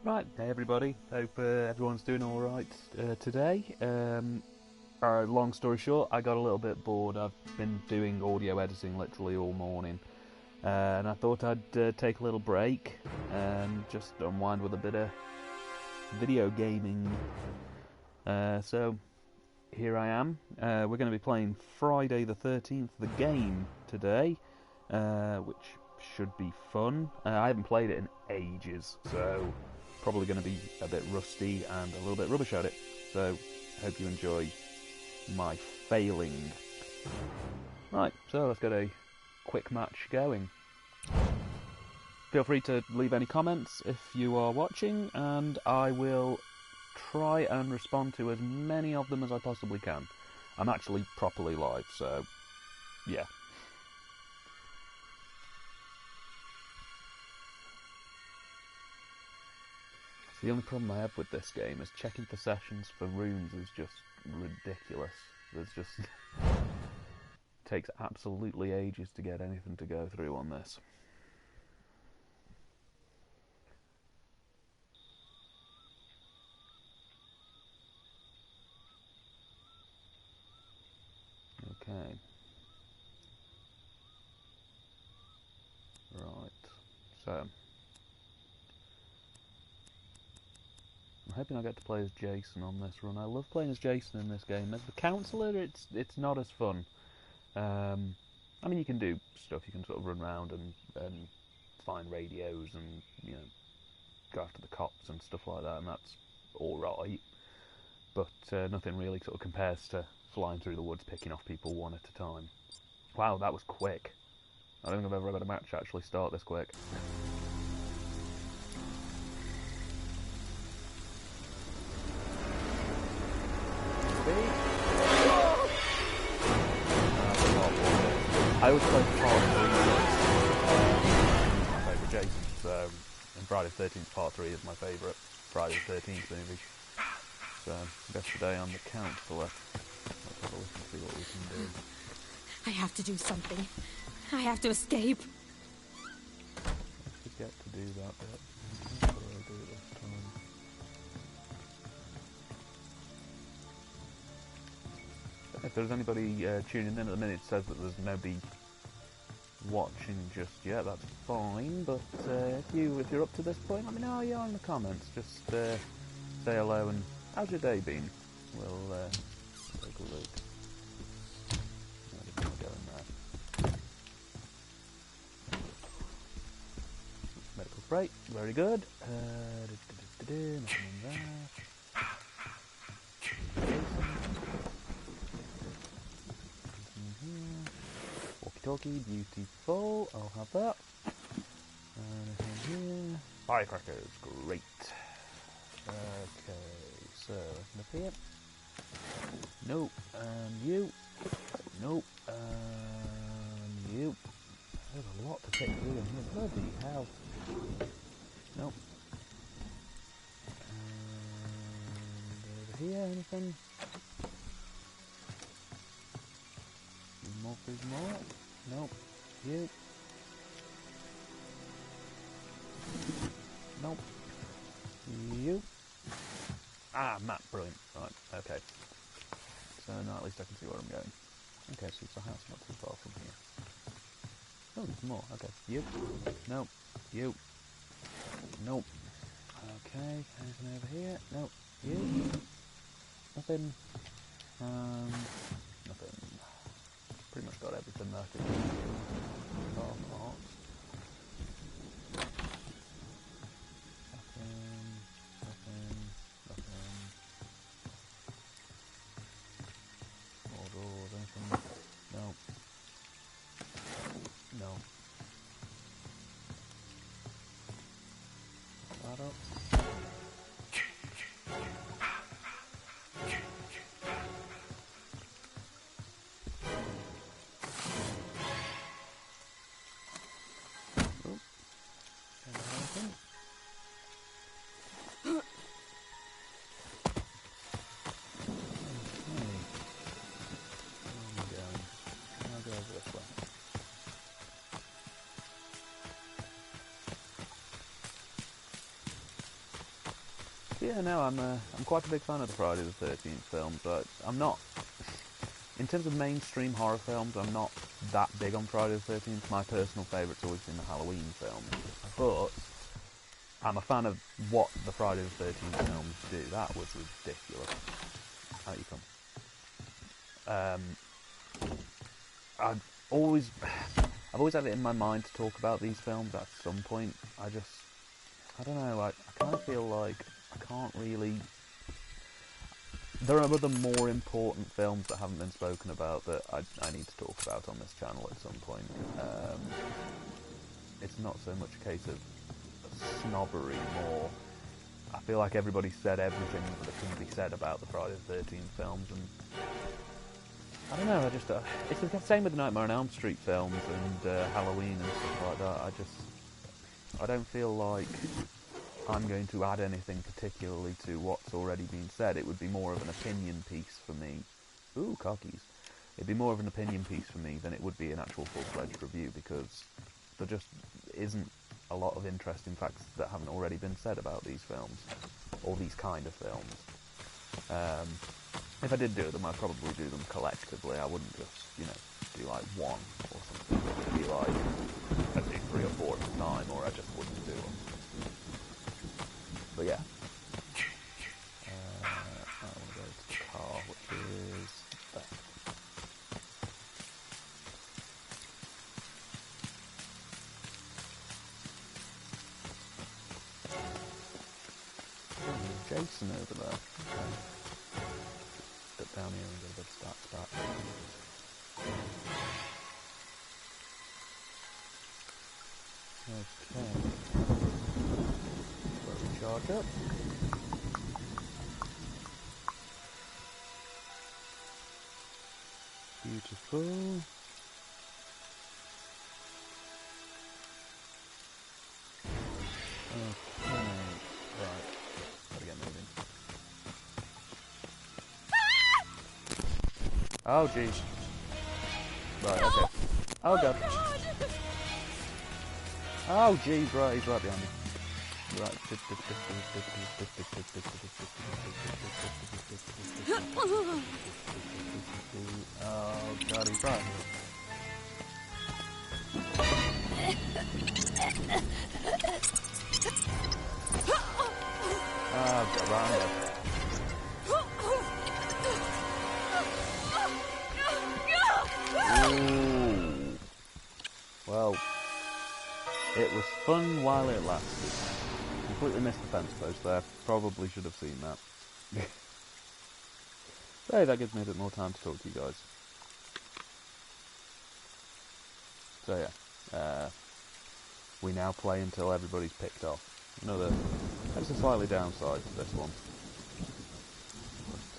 Right, hey everybody, hope everyone's doing alright today. Long story short, I got a little bit bored. I've been doing audio editing literally all morning, and I thought I'd take a little break and just unwind with a bit of video gaming. So here I am. We're going to be playing Friday the 13th, the game, today, which should be fun. I haven't played it in ages, so probably going to be a bit rusty and a little bit rubbish at it, so hope you enjoy my failing. Right, so let's get a quick match going. Feel free to leave any comments if you are watching, and I will try and respond to as many of them as I possibly can. I'm actually properly live, so yeah. The only problem I have with this game is checking for sessions for rooms is just ridiculous. There's just takes absolutely ages to get anything to go through on this. Okay. Right. So I'm hoping I get to play as Jason on this run. I love playing as Jason in this game. As the counsellor, it's not as fun. I mean, you can do stuff. You can sort of run around and find radios and go after the cops and stuff like that, and that's all right. But nothing really sort of compares to flying through the woods, picking off people one at a time. Wow, that was quick. I don't think I've ever had a match actually start this quick. I always play Part 3 my favourite Jason, so and Friday the 13th Part 3 is my favourite Friday the 13th movie. So I guess today I'm the counsellor. Let's have a look and see what we can do. I have to do something. I have to escape. I forget to do that bit. What do I do this time? If there's anybody tuning in at the minute, it says that there's nobody watching just yet. That's fine, but if you're up to this point, let me know how you are in the comments. Just say hello and how's your day been? We'll take a look. Go in there. Medical spray, very good. Nothing in there. Walkie-talkie, beautiful. I'll have that. Anything here? Firecrackers, great. Okay, so up here. Nope, and you. Nope, and you. There's a lot to pick through in here. Bloody hell. Nope. And over here, anything? More, please, more. Nope. You. Nope. You. Ah, map, brilliant. Right, okay. So now at least I can see where I'm going. Okay, so it's a house not too far from here. Oh, there's more. Okay. You. Nope. You. Nope. Okay, anything over here? Nope. You. Nothing. Nothing. Pretty much got everything that I could do. Car parts. Nothing. More doors, anything? No. No. That up. Yeah, no, I'm quite a big fan of the Friday the 13th films. I'm not, in terms of mainstream horror films, I'm not that big on Friday the 13th. My personal favourite's always been the Halloween films. But I'm a fan of what the Friday the 13th films do. That was ridiculous. Out you come. I've always had it in my mind to talk about these films at some point. I don't know, I kind of feel like I can't really... There are other more important films that haven't been spoken about that I need to talk about on this channel at some point. It's not so much a case of snobbery, more... I feel like everybody said everything that can be said about the Friday the 13th films, and I don't know, it's the same with the Nightmare on Elm Street films and Halloween and stuff like that. I don't feel like I'm going to add anything particularly to what's already been said. It would be more of an opinion piece for me. Ooh, cockies. It'd be more of an opinion piece for me than it would be an actual full-fledged review, because there just isn't a lot of interesting facts that haven't already been said about these films, or these kind of films. If I did do them, I'd probably do them collectively. I wouldn't just, do like one or something. It would be like, I'd do 3 or 4 at a time, or I just wouldn't do them. But yeah. I want to go to the car, which is there. Jason over there. Okay. Step down here and get a bit of stats back. Okay. Slowly charge up. Beautiful. Okay. Right. Gotta get moving. Oh, jeez. Right, okay. Oh, God. Oh, jeez, right, he's right behind me. Right. Oh, God, he's right. Oh, God, right. Ooh. Well, it was fun while it lasted. Completely missed the fence post there. Probably should have seen that. Hey, that gives me a bit more time to talk to you guys. So yeah, we now play until everybody's picked off. That's a slightly downside to this one.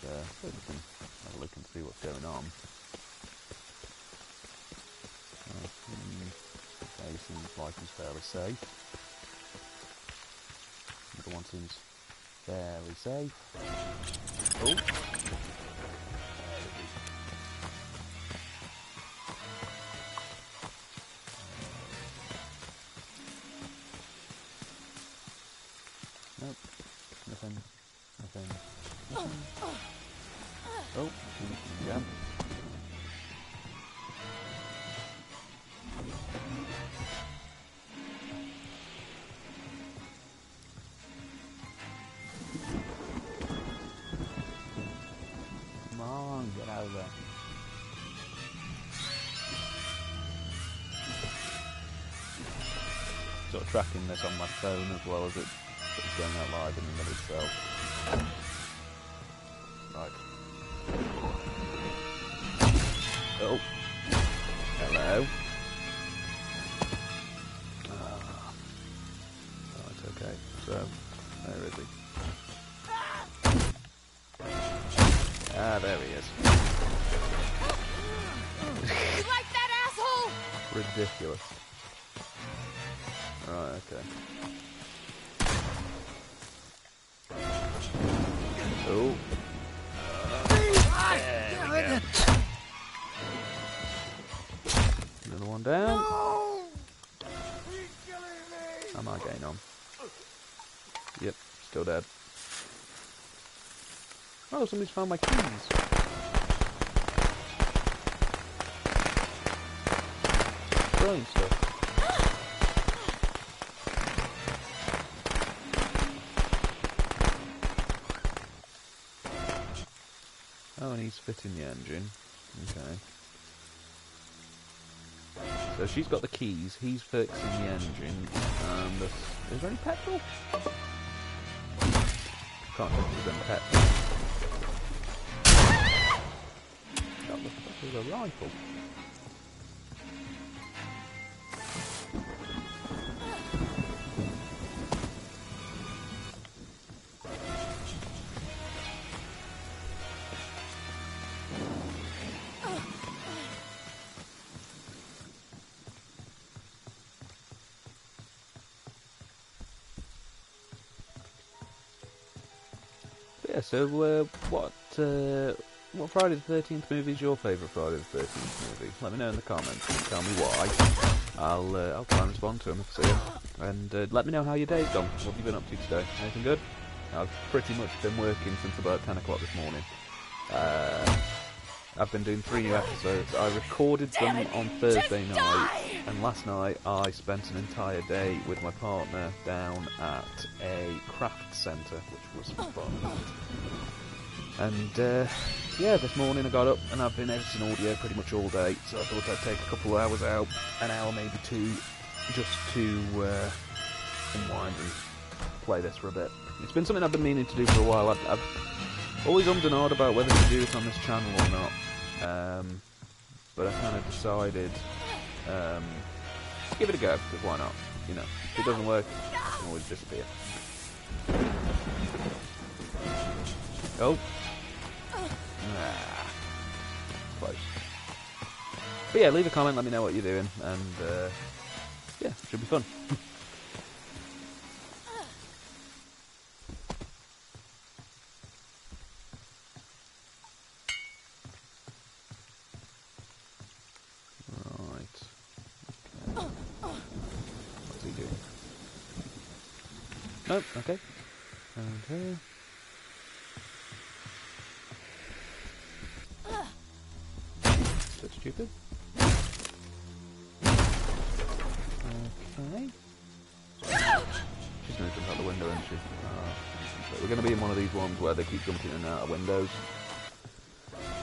But we can have a look and see what's going on. Okay, seems like he's fairly safe. The other one seems fairly safe. Oh! Nope. Nothing. Oh, yeah. Come on, get out of there. Sort of tracking this on my phone as well as it's going out live in the middle itself. Right. Oh. Hello. Right, okay. So, where is he? Ah, there he is. You like that, asshole? Ridiculous. Right, okay. Oh. There we go. Another one down. No! He's killing me! Am I getting on? Yep, still dead. Oh, somebody's found my keys. Brilliant stuff. Oh, and he's fitting the engine. Okay. So she's got the keys, he's fixing the engine, and is there any petrol? Can't think there's any petrol. That looks like there's a rifle. Yeah, so what Friday the 13th movie is your favourite Friday the 13th movie? Let me know in the comments and tell me why. I'll try and respond to them if I see them. And let me know how your day's gone. What have you been up to today? Anything good? I've pretty much been working since about 10 o'clock this morning. I've been doing 3 new episodes. I recorded them on Thursday night, and last night I spent an entire day with my partner down at a craft centre, which was fun. And yeah, this morning I got up and I've been editing audio pretty much all day, so I thought I'd take a couple of hours out, an hour maybe 2, just to unwind and play this for a bit. It's been something I've been meaning to do for a while. I've always ummed and ahed about whether to do it on this channel or not, but I kind of decided give it a go, because why not? You know, if it doesn't work, it can always disappear. Oh. Close. But yeah, leave a comment, let me know what you're doing, and yeah, should be fun. Right. Okay. What's he doing? Nope, okay. And here. Bit stupid. Okay. She's going to jump out the window, isn't she? We're going to be in one of these ones where they keep jumping in and out of windows.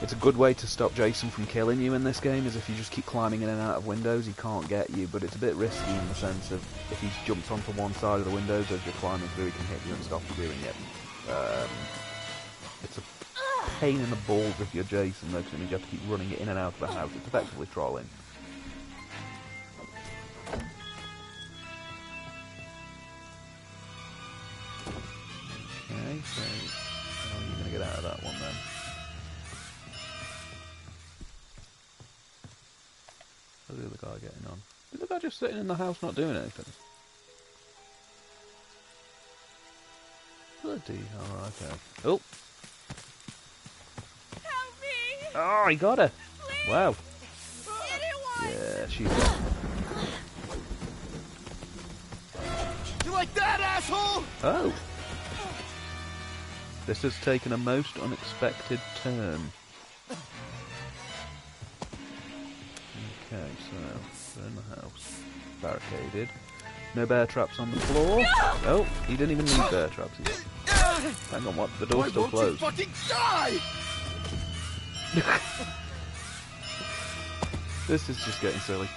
It's a good way to stop Jason from killing you in this game, is if you just keep climbing in and out of windows, he can't get you, but it's a bit risky in the sense of if he jumps onto one side of the windows as you're climbing through, he can hit you and stop you doing it. It's a pain in the balls if you're Jason, though, because it means you have to keep running it in and out of the house. It's effectively trolling. Okay, so how are you going to get out of that one then? How's the other guy getting on? Is the guy just sitting in the house not doing anything? Bloody hell, okay. Oh! Help me! Oh, he got her! Please. Wow. Anyone. Yeah, she's... You like that, asshole? Oh! This has taken a most unexpected turn. Okay, so we're in the house. Barricaded. No bear traps on the floor. No! Oh, he didn't even need bear traps. Hang on, what? The door's still closed. Why won't you fucking die? This is just getting silly.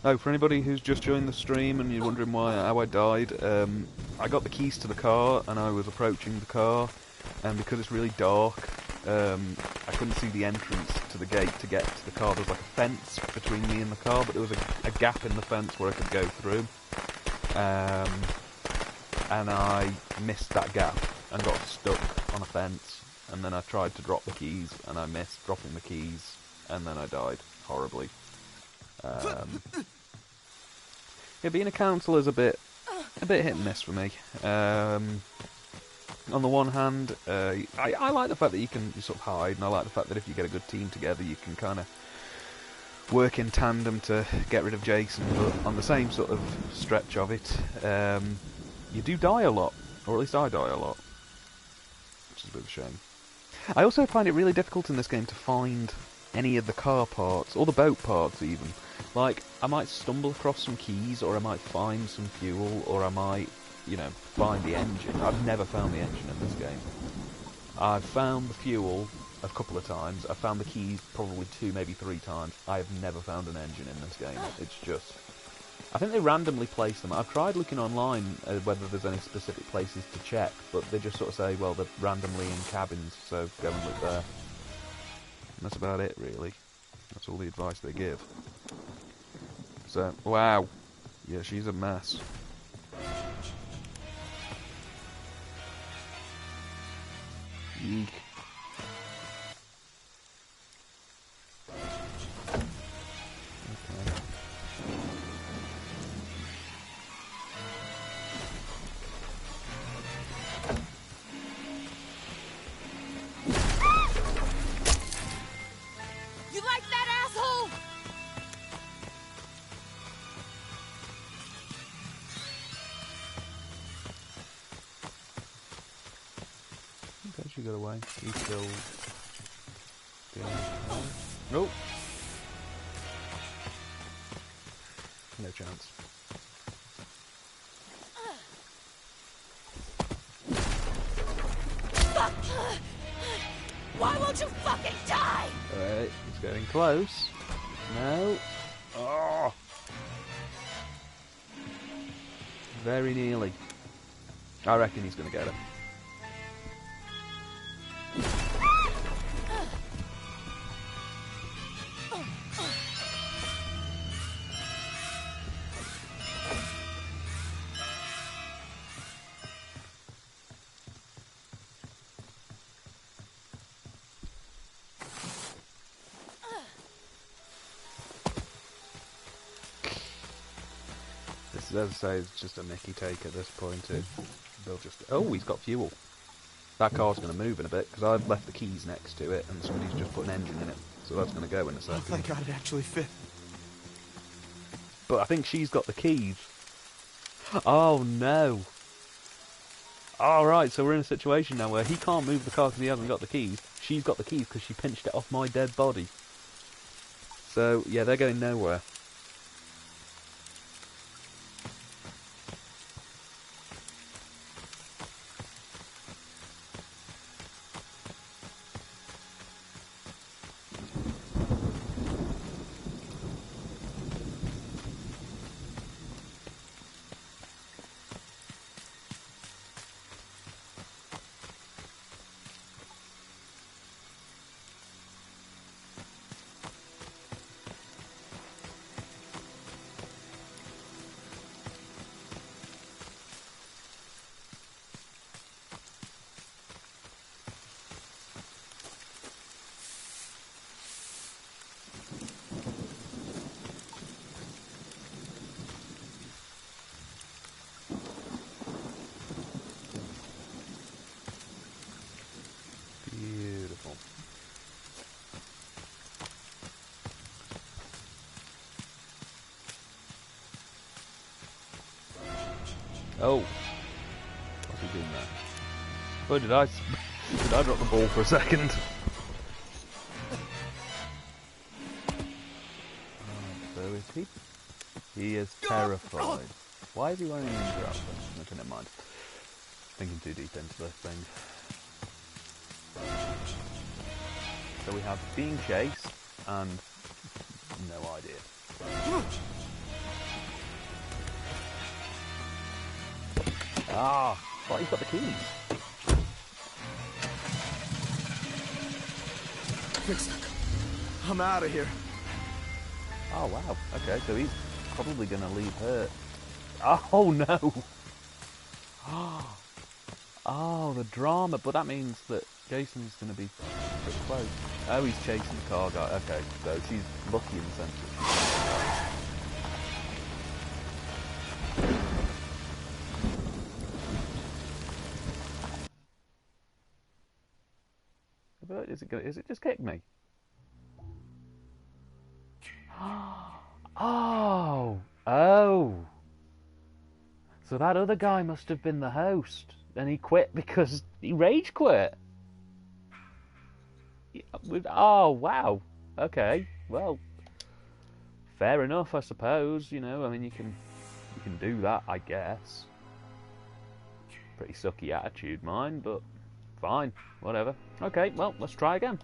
Oh, for anybody who's just joined the stream and you're wondering how I died, I got the keys to the car and I was approaching the car, and because it's really dark, I couldn't see the entrance to the gate to get to the car. There was like a fence between me and the car, but there was a gap in the fence where I could go through, and I missed that gap and got stuck on a fence, and then I tried to drop the keys and I missed dropping the keys, and then I died horribly. Yeah, being a counsellor is a bit hit and miss for me. On the one hand, I like the fact that you can sort of hide, and I like the fact that if you get a good team together, you can kind of work in tandem to get rid of Jason, but on the same sort of stretch of it, you do die a lot, or at least I die a lot, which is a bit of a shame. I also find it really difficult in this game to find any of the car parts, or the boat parts even. Like, I might stumble across some keys, or I might find some fuel, or I might, you know, find the engine. I've never found the engine in this game. I've found the fuel a couple of times. I've found the keys probably 2, maybe 3 times. I have never found an engine in this game. It's just... I think they randomly place them. I've tried looking online whether there's any specific places to check, but they just sort of say, well, they're randomly in cabins, so go and look there. And that's about it, really. That's all the advice they give. So, wow. Yeah, she's a mess. Eek. Okay. You like that, asshole? Okay, she got away. He's still... Nope. No chance. Why won't you fucking die? Alright, he's getting close. No. Oh! Very nearly. I reckon he's going to get it. As I say, it's just a Mickey take at this point. They'll just... Oh, he's got fuel. That car's going to move in a bit, because I've left the keys next to it, and somebody's just put an engine in it. So that's going to go in a second. Oh, thank God it actually fit. But I think she's got the keys. Oh, no. Alright, so we're in a situation now where he can't move the car because he hasn't got the keys. She's got the keys because she pinched it off my dead body. So, yeah, they're going nowhere. Beautiful. Oh. What's he doing there? Oh, did I drop the ball for a second? So is he? He is terrified. Why is he wearing a ninja outfit? Okay, never mind. Thinking too deep into this thing. So we have being chased and no idea. Ah, well, he's got the keys. Fix it. I'm out of here. Oh wow. Okay, so he's probably going to leave her. Oh no. Oh, the drama. But that means that Jason's going to be pretty close. Oh, he's chasing the car guy. Okay, so she's lucky in the sense that... Is it just kick me? Oh! Oh! So that other guy must have been the host, and he quit because he rage quit. Oh, wow. Okay, well, fair enough, I suppose. You know, I mean, you can do that, I guess. Pretty sucky attitude, mine, but fine, whatever. Okay, well, let's try again.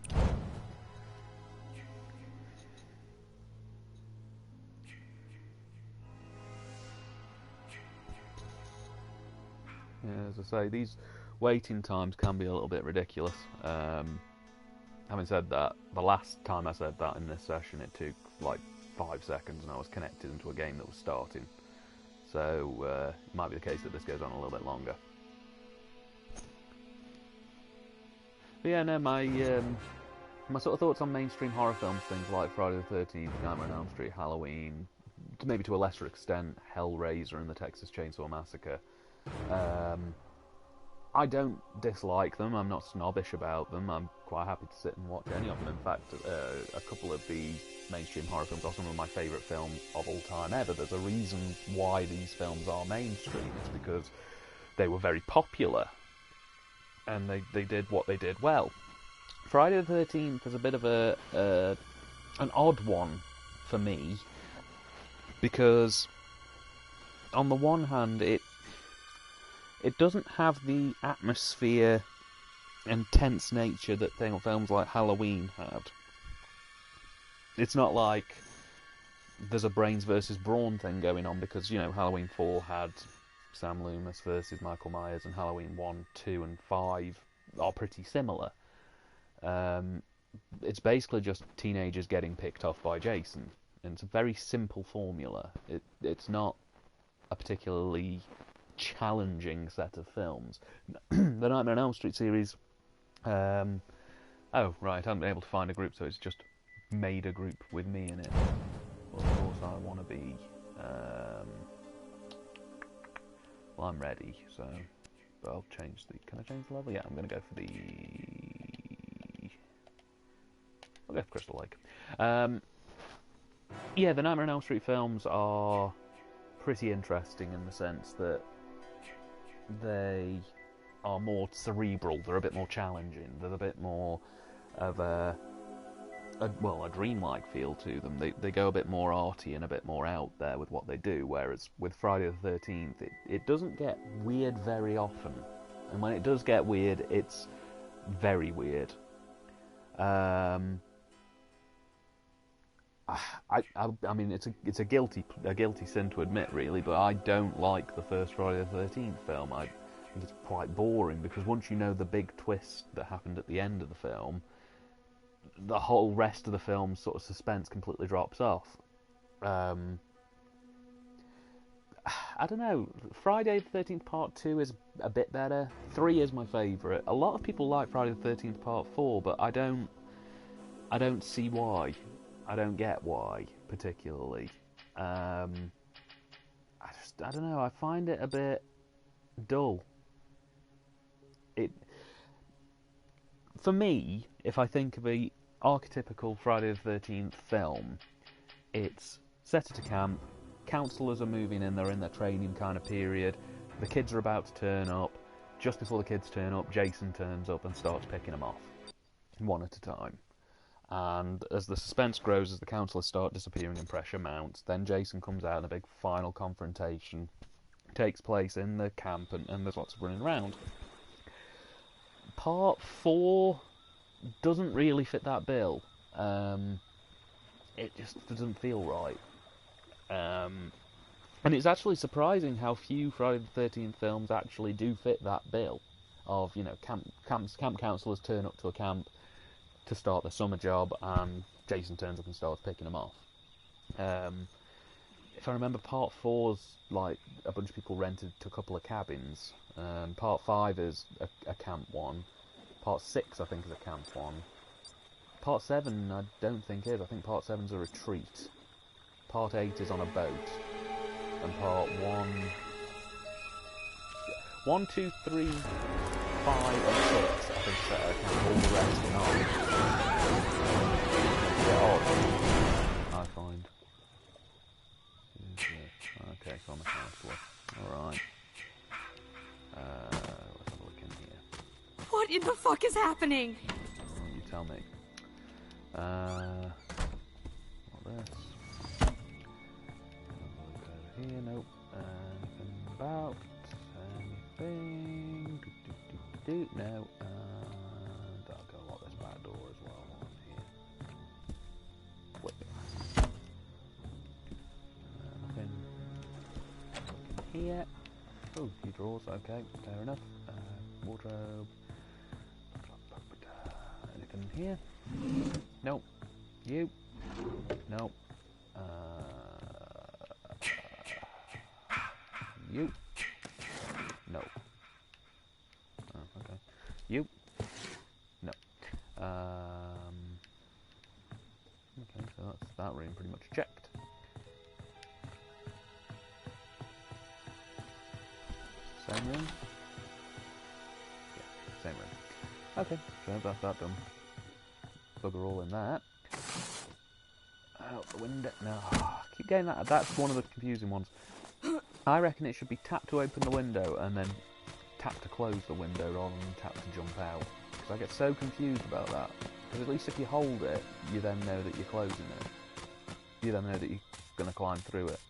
Yeah, as I say, these waiting times can be a little bit ridiculous. Having said that, the last time I said that in this session, it took like 5 seconds and I was connected into a game that was starting. So it might be the case that this goes on a little bit longer. But yeah, no, my sort of thoughts on mainstream horror films, things like Friday the 13th, Nightmare on Elm Street, Halloween, maybe to a lesser extent, Hellraiser and the Texas Chainsaw Massacre. I don't dislike them, I'm not snobbish about them, I'm quite happy to sit and watch any of them. In fact, a couple of the mainstream horror films are some of my favourite films of all time ever. There's a reason why these films are mainstream, it's because they were very popular, and they did what they did well. Friday the 13th is a bit of an odd one for me, because on the one hand it doesn't have the atmosphere and tense nature that films like Halloween had. It's not like there's a brains versus brawn thing going on, because, you know, Halloween 4 had Sam Loomis versus Michael Myers, and Halloween 1, 2 and 5 are pretty similar. It's basically just teenagers getting picked off by Jason, and it's a very simple formula. It's not a particularly challenging set of films. The Nightmare on Elm Street series, oh right, I haven't been able to find a group, so it's just made a group with me in it. Well, of course I want to be, well, I'm ready, so, but I'll change can I change the level? Yeah, I'm going to go for I'll go for Crystal Lake. Yeah, the Nightmare on Elm Street films are pretty interesting in the sense that they are more cerebral, they're a bit more challenging, there's a bit more of a dreamlike feel to them. They go a bit more arty and a bit more out there with what they do, whereas with Friday the 13th, it doesn't get weird very often, and when it does get weird, it's very weird. I mean, it's a guilty sin to admit, really, but I don't like the first Friday the 13th film. I think it's quite boring, because once you know the big twist that happened at the end of the film, the whole rest of the film's sort of suspense completely drops off. I don't know. Friday the 13th Part 2 is a bit better. 3 is my favourite. A lot of people like Friday the 13th Part 4, but I don't see why. I don't get why, particularly. I don't know, I find it a bit dull. For me, if I think of a archetypical Friday the 13th film, it's set at a camp, counsellors are moving in, they're in their training kind of period, the kids are about to turn up, just before the kids turn up, Jason turns up and starts picking them off, one at a time. And as the suspense grows, as the counsellors start disappearing and pressure mounts, then Jason comes out and a big final confrontation takes place in the camp, and there's lots of running around. Part 4 doesn't really fit that bill. It just doesn't feel right. And it's actually surprising how few Friday the 13th films actually do fit that bill of, you know, camp counsellors turn up to a camp to start their summer job, and Jason turns up and starts picking them off. If I remember, Part 4's like a bunch of people rented to a couple of cabins. Part 5 is a camp one. Part 6, I think, is a camp one. Part 7, I don't think is. I think Part 7's a retreat. Part 8 is on a boat. And Part 1, 2, 3, 5 and 6, I think, set at a camp. All the rest are not. They're odd, I find. actually. Alright. Let's have a look in here. What in the fuck is happening? Oh, you tell me. What this? Have a look over here. Nope. Anything about? Anything? No. And I'll go lock this back door as well on here. Whip it. Nothing. Look in here. Oh, few drawers. Okay, fair enough. Wardrobe. Anything in here? Nope. You? Nope. You? No. Oh, okay. You? No. Okay, so that's that room pretty much checked. Same room? Yeah, same room. Okay, so that's that done. Bugger all in that. Out the window. No, I keep getting that. That's one of the confusing ones. I reckon it should be tap to open the window and then tap to close the window rather than tap to jump out. Because I get so confused about that. Because at least if you hold it, you then know that you're closing it. You then know that you're going to climb through it.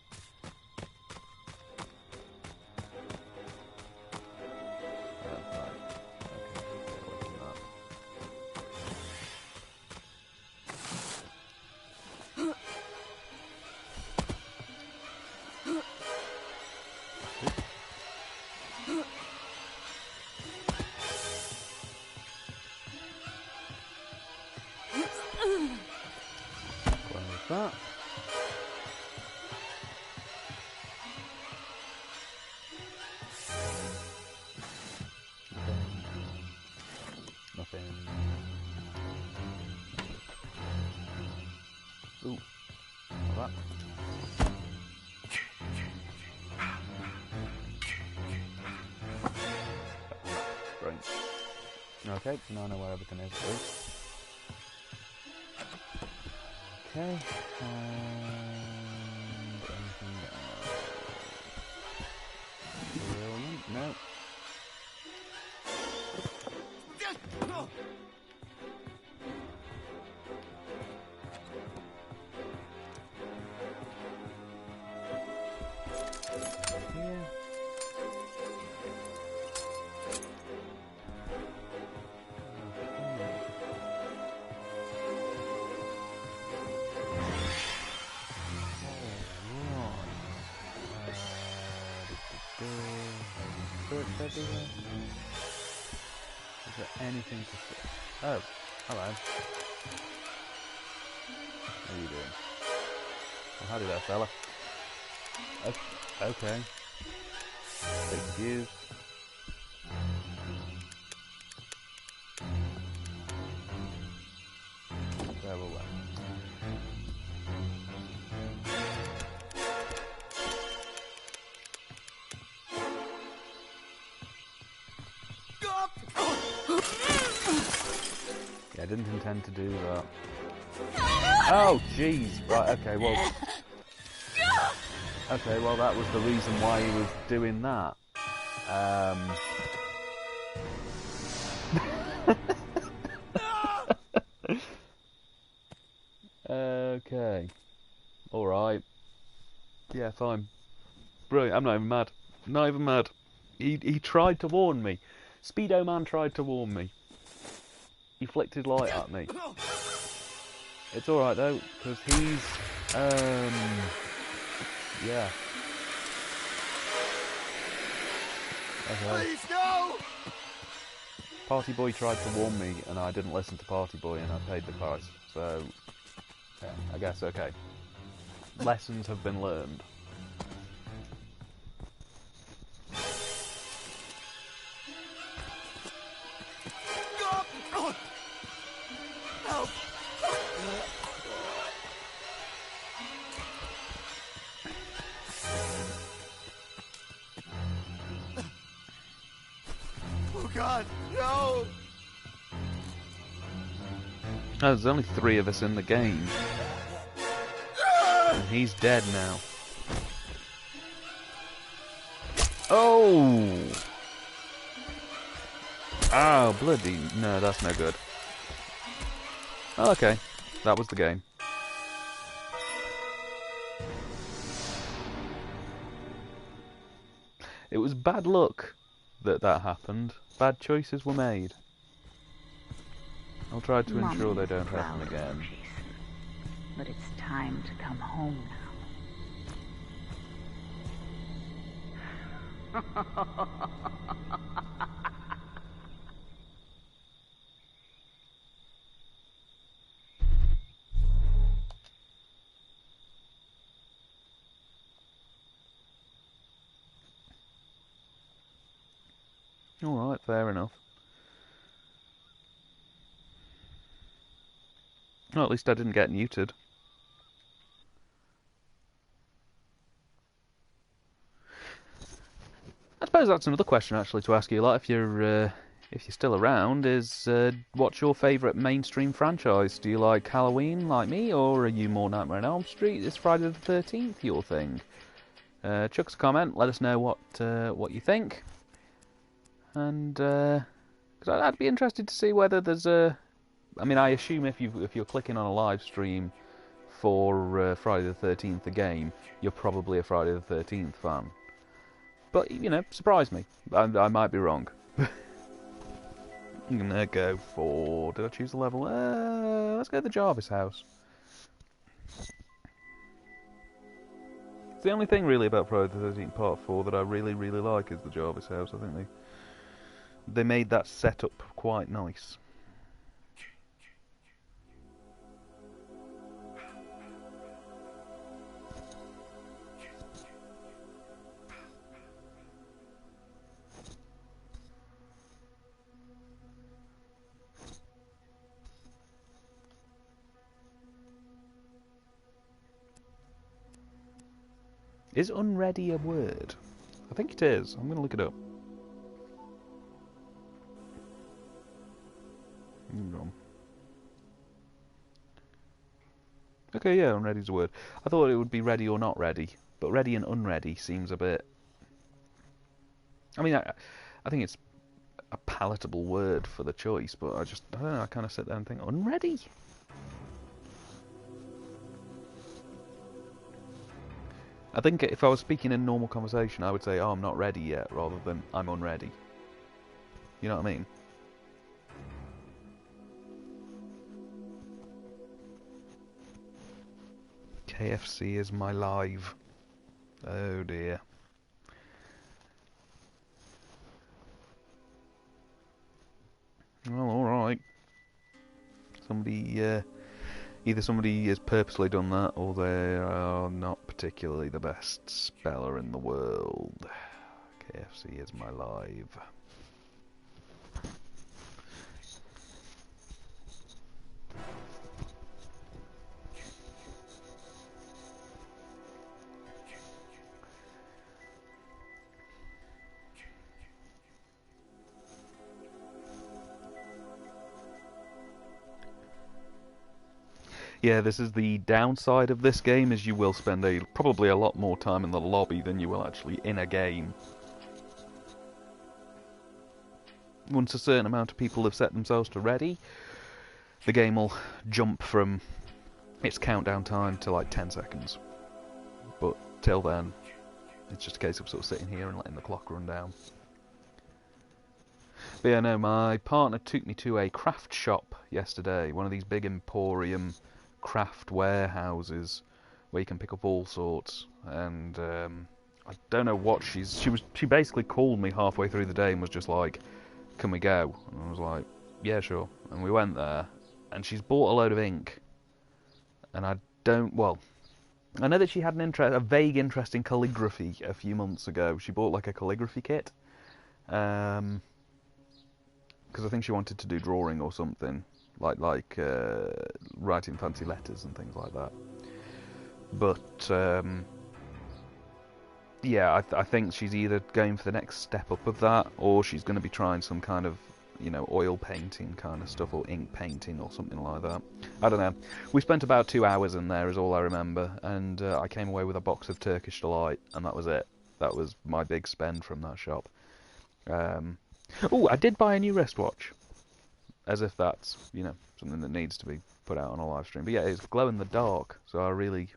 That. Nothing. Ooh. That. Right. Okay, now I know where everything is. Okay, and anything else? Brilliant, no. Here. Everywhere. Is there anything to see? Oh, hello. How are you doing? Well, howdy there, fella. Okay. Bit confused. There we went. Yeah, I didn't intend to do that. Oh, jeez. Right, okay, well... Okay, well, that was the reason why he was doing that. Okay. Alright. Yeah, fine. Brilliant. I'm not even mad. Not even mad. He tried to warn me. Speedo Man tried to warn me. He flicked his light at me. It's alright though, because he's, yeah. Okay. Please, no! Party Boy tried to warn me, and I didn't listen to Party Boy, and I paid the price. So, yeah, I guess okay. Lessons have been learned. Help! Oh God, no! Oh, there's only 3 of us in the game. And he's dead now. Oh! Oh, bloody... No, that's no good. Oh, okay. That was the game. It was bad luck that happened. Bad choices were made. I'll try to ensure they don't happen again. But it's time to come home now. Alright, fair enough. Well, at least I didn't get neutered. I suppose that's another question actually to ask you, like, if you're still around, is what's your favourite mainstream franchise? Do you like Halloween like me, or are you more Nightmare on Elm Street? Is Friday the 13th your thing? Chuck us a comment, let us know what you think. And because I'd be interested to see whether there's a... I mean, I assume if you're clicking on a live stream for Friday the 13th, the game, you're probably a Friday the 13th fan. But, you know, surprise me. I might be wrong. I'm gonna go for... Did I choose the level? Let's go to the Jarvis house. It's the only thing really about Friday the 13th Part 4 that I really, really like is the Jarvis house. I think they made that setup quite nice. Is unready a word? I think it is. I'm going to look it up. Okay, yeah, unready is a word. I thought it would be ready or not ready, but ready and unready seems a bit... I mean, I think it's a palatable word for the choice, but I don't know, I kind of sit there and think, unready? I think if I was speaking in normal conversation, I would say, oh, I'm not ready yet, rather than I'm unready. You know what I mean? KFC is my live. Oh dear. Well, alright. Either somebody has purposely done that, or they are not particularly the best speller in the world. KFC is my live. Yeah, this is the downside of this game, is you will spend probably a lot more time in the lobby than you will actually in a game. Once a certain amount of people have set themselves to ready, the game will jump from its countdown time to like 10 seconds. But till then, it's just a case of sort of sitting here and letting the clock run down. But yeah, no, my partner took me to a craft shop yesterday, one of these big emporium craft warehouses where you can pick up all sorts, and I don't know what she basically called me halfway through the day and was just like, can we go? And I was like, yeah, sure. And we went there, and she's bought a load of ink, and I know that she had a vague interest in calligraphy a few months ago. She bought like a calligraphy kit, because I think she wanted to do drawing or something, like writing fancy letters and things like that. But yeah, I think she's either going for the next step up of that, or she's going to be trying some kind of, you know, oil painting kind of stuff, or ink painting or something like that. I don't know. We spent about 2 hours in there, is all I remember, and I came away with a box of Turkish Delight, and that was it. That was my big spend from that shop. Oh, I did buy a new wristwatch. As if that's, you know, something that needs to be put out on a live stream. But yeah, it's glow in the dark, so I really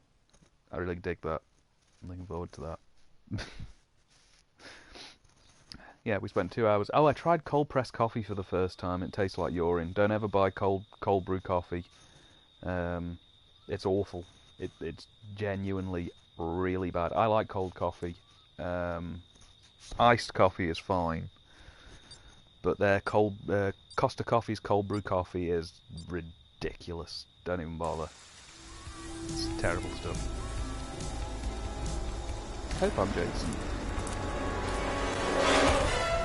dig that. I'm looking forward to that. Yeah, we spent 2 hours. Oh, I tried cold pressed coffee for the first time. It tastes like urine. Don't ever buy cold brew coffee. It's awful. It's genuinely really bad. I like cold coffee. Iced coffee is fine, but their Costa Coffee's cold brew coffee is ridiculous. Don't even bother. It's terrible stuff. Hope I'm Jason.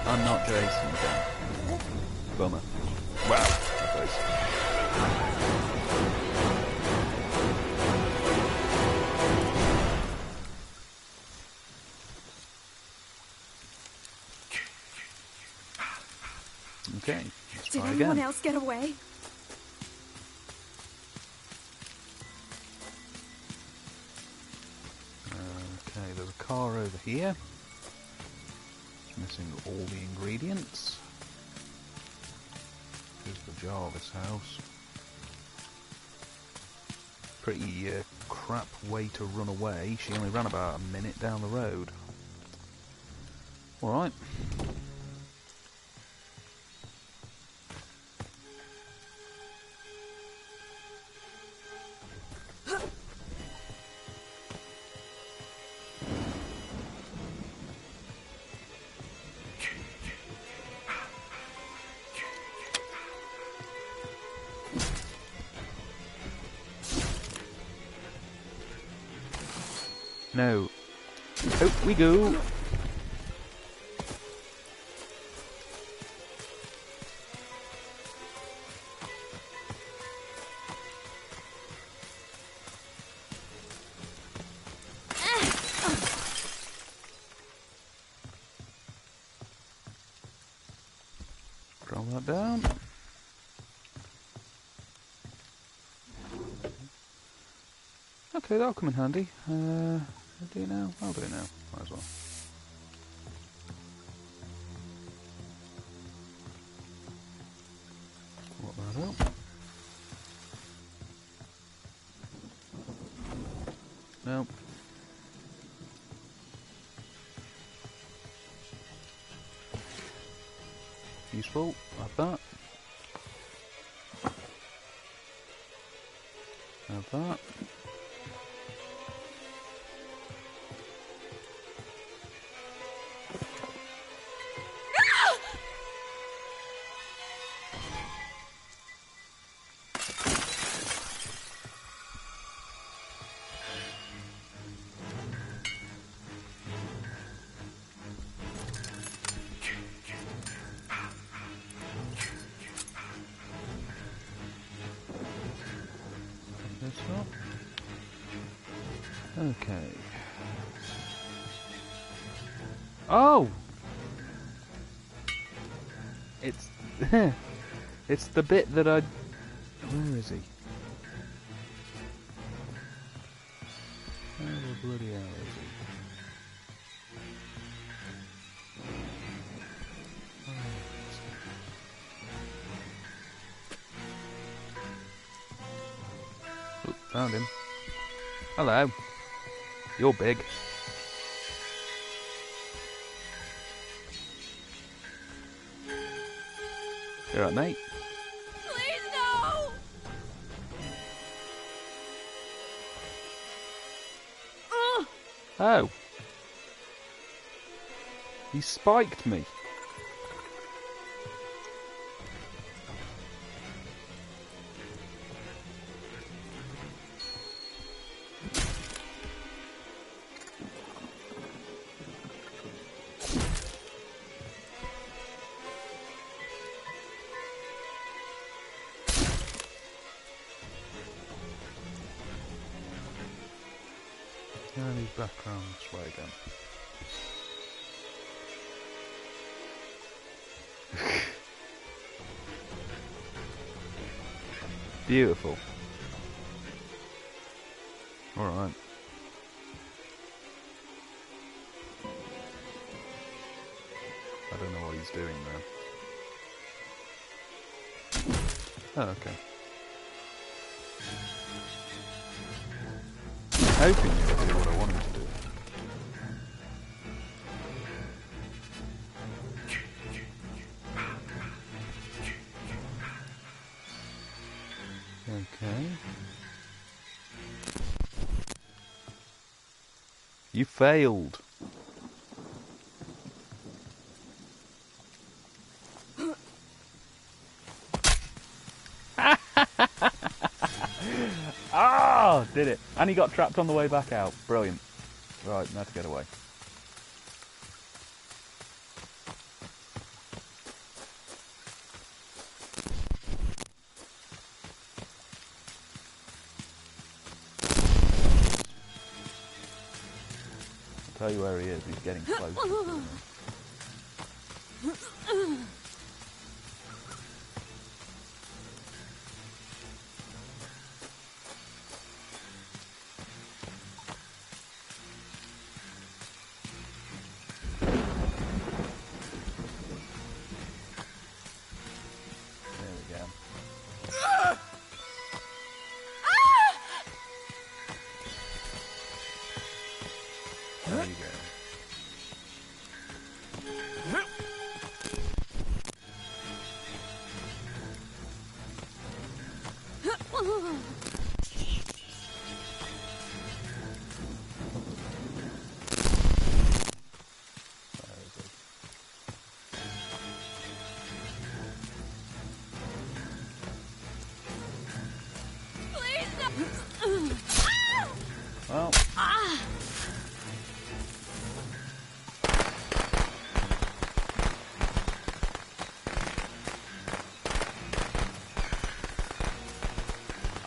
I'm not Jason, Dan. Bummer. Wow, that place. Okay, let's Did try anyone again. else get away? Okay, there's a car over here. It's missing all the ingredients. Here's the Jarvis house. Pretty crap way to run away. She only ran about a minute down the road. Alright. No. Out we go. Draw that down. Okay, that'll come in handy. I'll do it now. I'll do it now. Might as well. Swap that up. Nope. Useful. Have that. Have that. Okay. Oh! It's... it's the bit that I... Where is he? Where the bloody hell is he? Oh, found him. Hello. You're big. You alright, mate? Please, no! Oh. He spiked me. And he's back around this way again. Beautiful. Alright. he's doing there. Oh, okay. I'm hoping he'll do what I want him to do. Okay. You failed. Ah, did it. And he got trapped on the way back out. Brilliant. Right, now to get away. I'll tell you where he is. He's getting close. There you go. Well.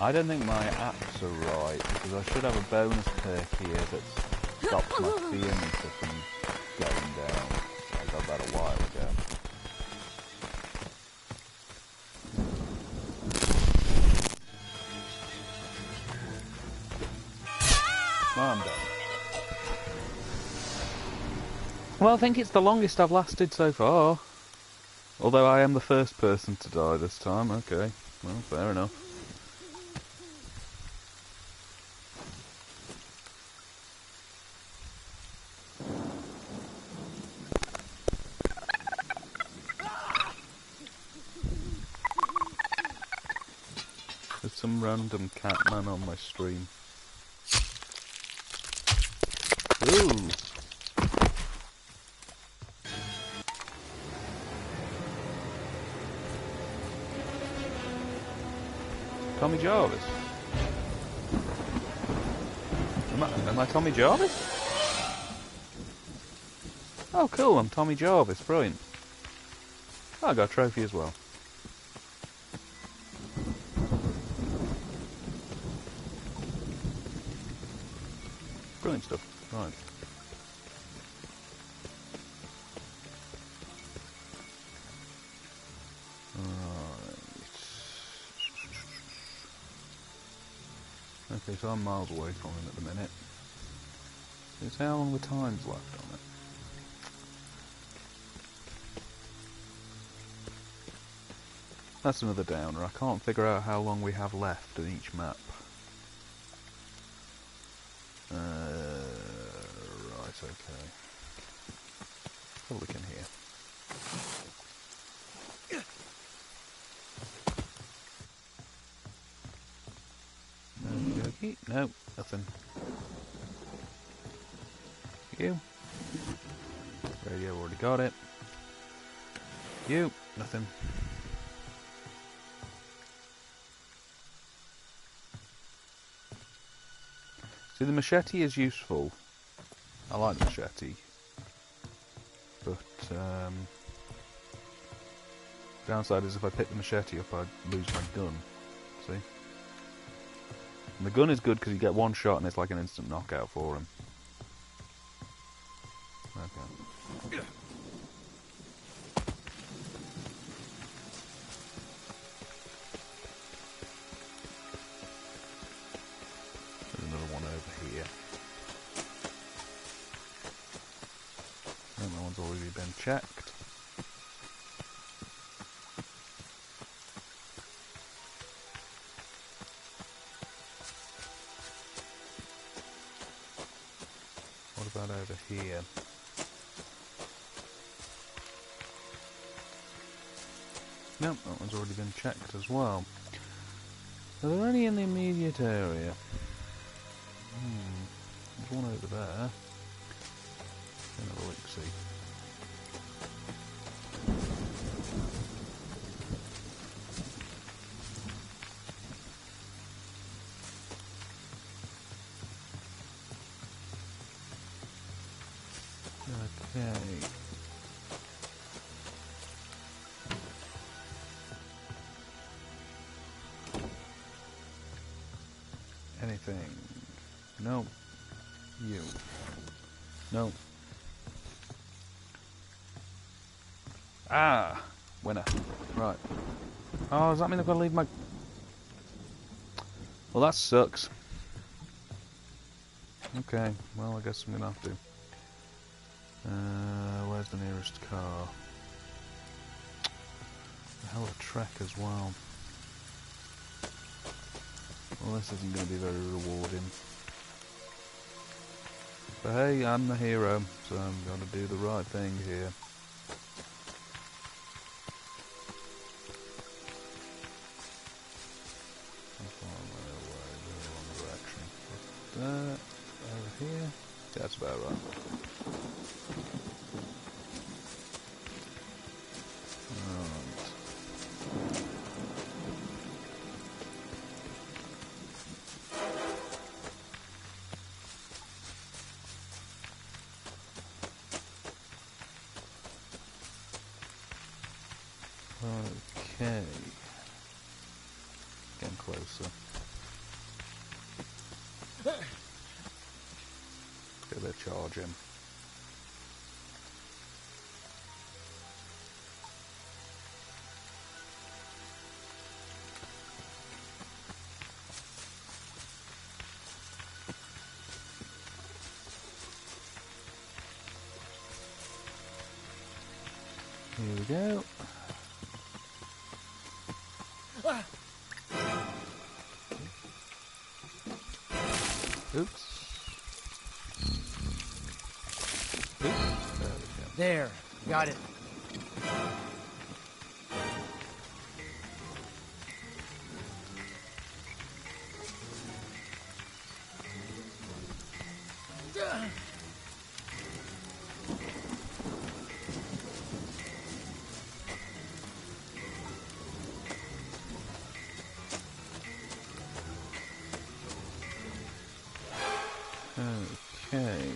I don't think my apps are right, because I should have a bonus perk here that stops my fear meter from going down. I got that a while ago. Well, I'm done. Well, I think it's the longest I've lasted so far. Although I am the first person to die this time. Okay, well, fair enough. There's some random cat man on my stream. Ooh! Tommy Jarvis? Am I Tommy Jarvis? Oh cool, I'm Tommy Jarvis, brilliant. Oh, I got a trophy as well. Brilliant stuff, right. Okay, so I'm miles away from him at the minute. Let's see how long the time's left on it. That's another downer. I can't figure out how long we have left in each map. Right, okay. Have a look in here. Okey-dokey. No, nothing. You. Radio, already got it. You, nothing. See, the machete is useful. I like the machete. But, downside is if I pick the machete up, I'd lose my gun. See? And the gun is good because you get one shot and it's like an instant knockout for him. Okay. There's another one over here. And that one's already been checked. about over here? Nope, that one's already been checked as well. Are there any in the immediate area? There's one over there. Have a look-see. Okay. Anything? No. You. No. Ah! Winner. Right. Oh, does that mean I've got to leave my... Well, that sucks. Okay, well, I guess I'm going to have to. Where's the nearest car? A hell of a trek as well. Well, this isn't going to be very rewarding. But hey, I'm the hero, so I'm going to do the right thing here. Over here? That's about right. Okay. Getting closer. Get a bit of charge in. Here we go. Oops. There, got it. Okay.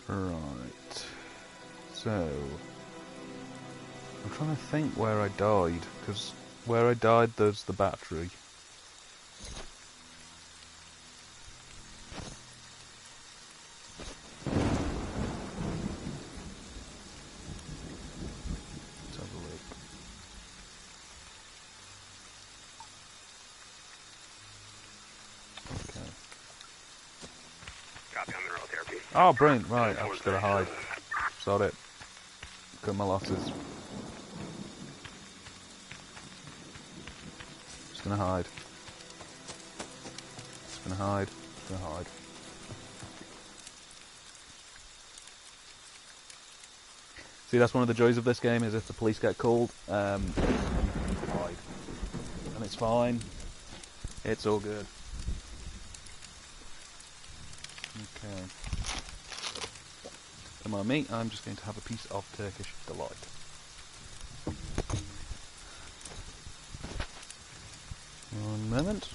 Right. So, I'm trying to think where I died, because where I died there's the battery. Let's have a look. Okay. Copy, I'm in roll therapy. Oh, brilliant, right, I'm just going to hide. Sod it. Cut my losses. Just going to hide. Just going to hide. Just going to hide. See, that's one of the joys of this game, is if the police get called, hide. And it's fine. It's all good. Okay. Come on, me. I'm just going to have a piece of Turkish delight. One moment.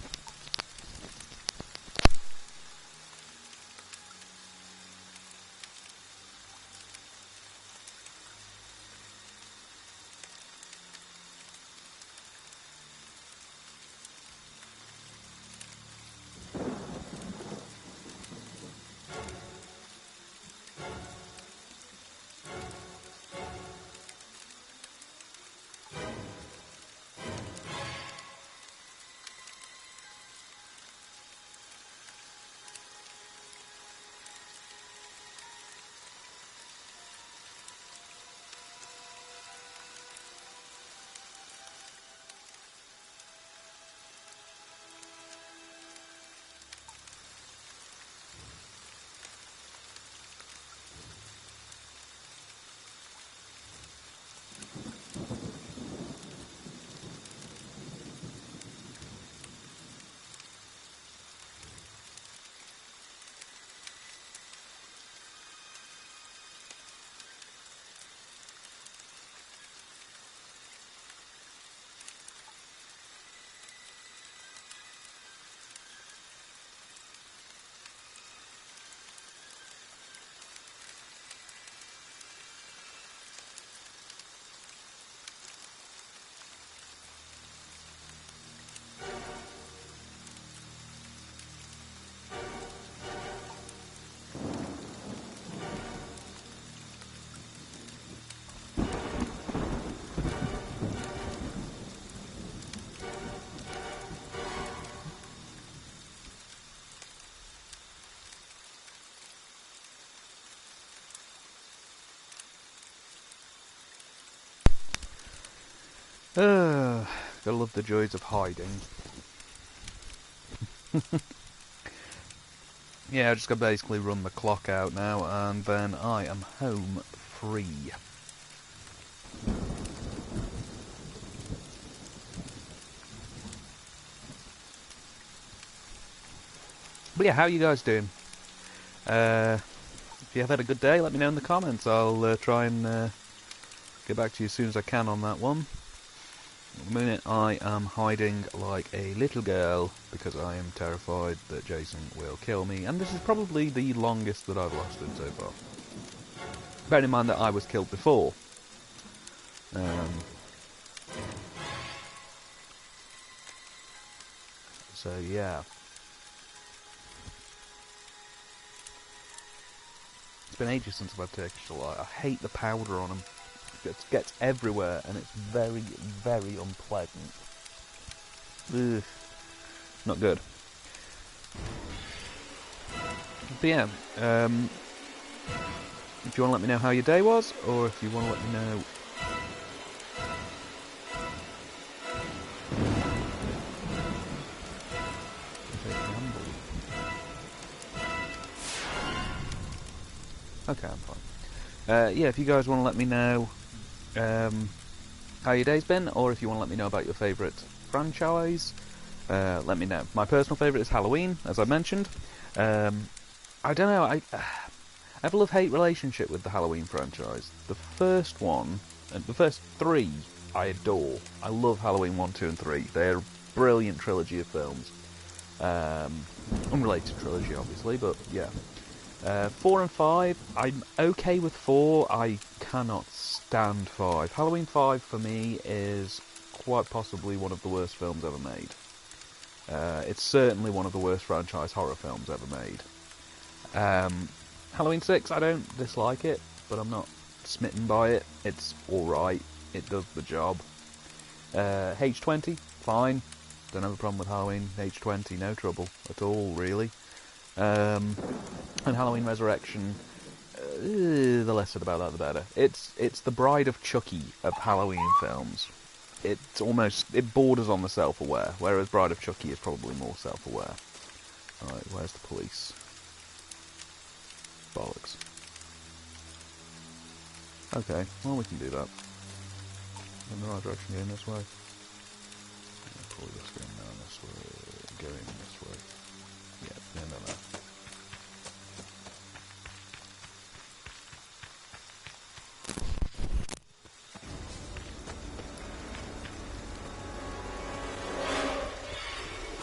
Gotta love the joys of hiding. Yeah, I just gotta basically run the clock out now, and then I am home free. But yeah, how are you guys doing? If you have had a good day, let me know in the comments. I'll try and get back to you as soon as I can on that one. At the minute, I am hiding like a little girl because I am terrified that Jason will kill me, and this is probably the longest that I've lasted so far. Bearing in mind that I was killed before. So yeah. It's been ages since I've had texture light. I hate the powder on them. It gets everywhere, and it's very, very unpleasant. Ugh. Not good. But yeah, if you want to let me know how your day was, or if you want to let me know... Okay, I'm fine. Yeah, if you guys want to let me know how your day's been, or if you want to let me know about your favourite franchise, let me know. My personal favourite is Halloween, as I mentioned. I don't know, I have a love-hate relationship with the Halloween franchise. The first one, and the first three, I adore. I love Halloween 1, 2 and 3. They're a brilliant trilogy of films. Unrelated trilogy, obviously, but yeah. 4 and 5, I'm okay with 4, I cannot stand 5. Halloween 5 for me is quite possibly one of the worst films ever made. It's certainly one of the worst franchise horror films ever made. Halloween 6, I don't dislike it, but I'm not smitten by it. It's alright, it does the job. H20, fine, don't have a problem with Halloween. H20, no trouble at all, really. And Halloween Resurrection, the less said about that, the better. It's the Bride of Chucky of Halloween films. It borders on the self-aware, whereas Bride of Chucky is probably more self-aware. Alright, where's the police? Bollocks. Okay, well we can do that. In the right direction, going this way. Probably just going down this way, going this way. Yeah, no.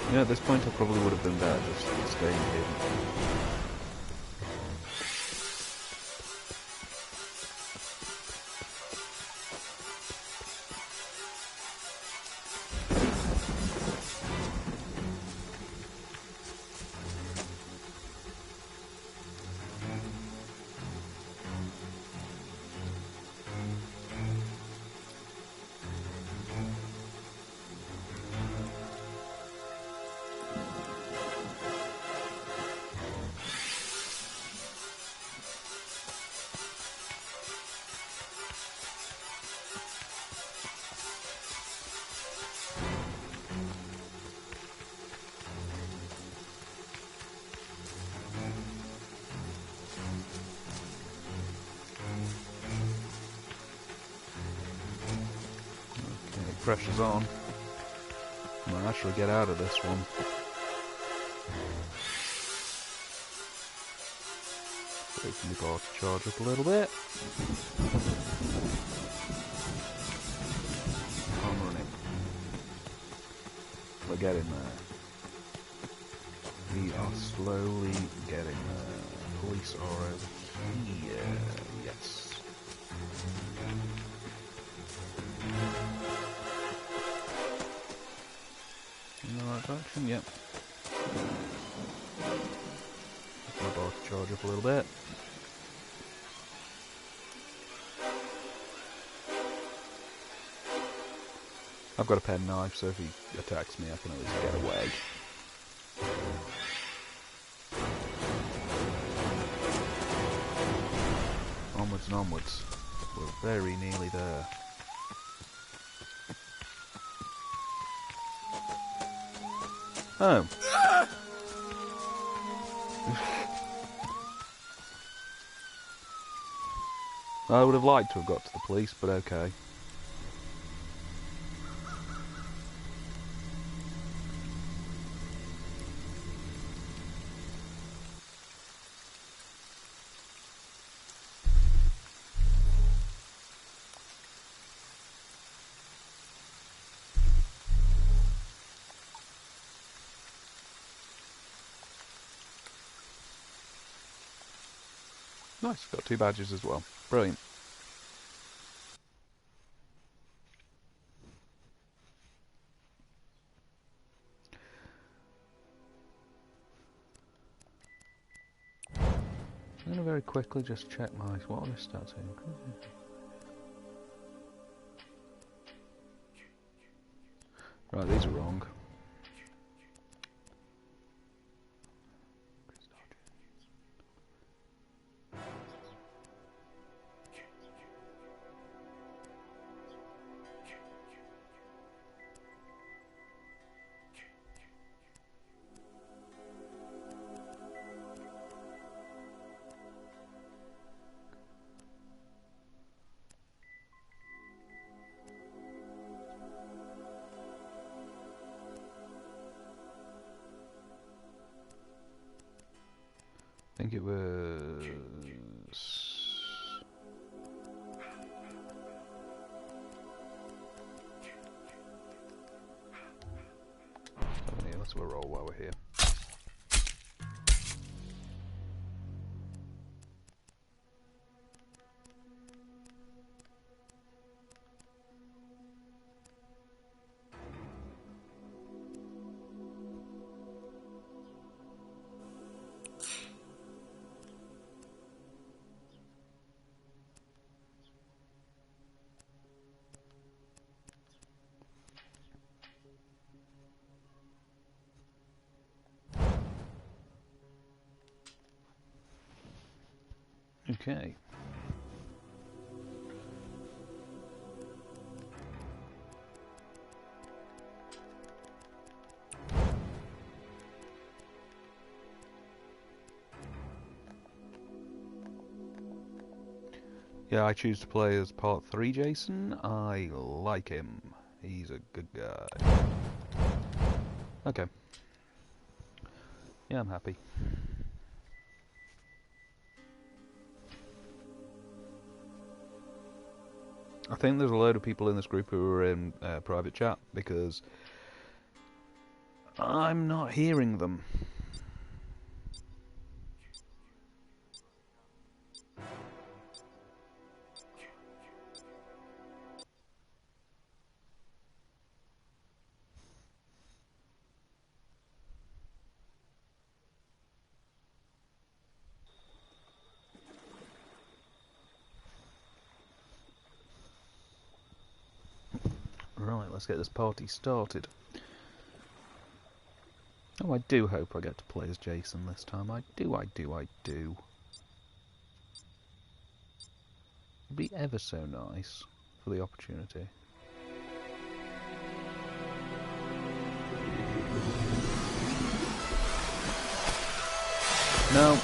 You know, at this point I probably would have been better just staying here. Pressure's on. I might actually get out of this one. Open the bar to charge up a little bit. I'm running. We're getting there. We are slowly getting there. Police are over here. Yes. In the right direction, yep. My bar to charge up a little bit. I've got a pen knife, so if he attacks me, I can at least get away. Onwards and onwards. We're very nearly there. Oh. I would have liked to have got to the police, but okay. Nice, got 2 badges as well. Brilliant. I'm going to very quickly just check my... What are my stats here? Right, these are wrong. I think it was... Let's have a roll while we're here. Okay. Yeah, I choose to play as Part 3 Jason. I like him. He's a good guy. Okay. Yeah, I'm happy. I think there's a load of people in this group who are in private chat because I'm not hearing them. Right, let's get this party started. Oh, I do hope I get to play as Jason this time. I do. It'd be ever so nice for the opportunity. No.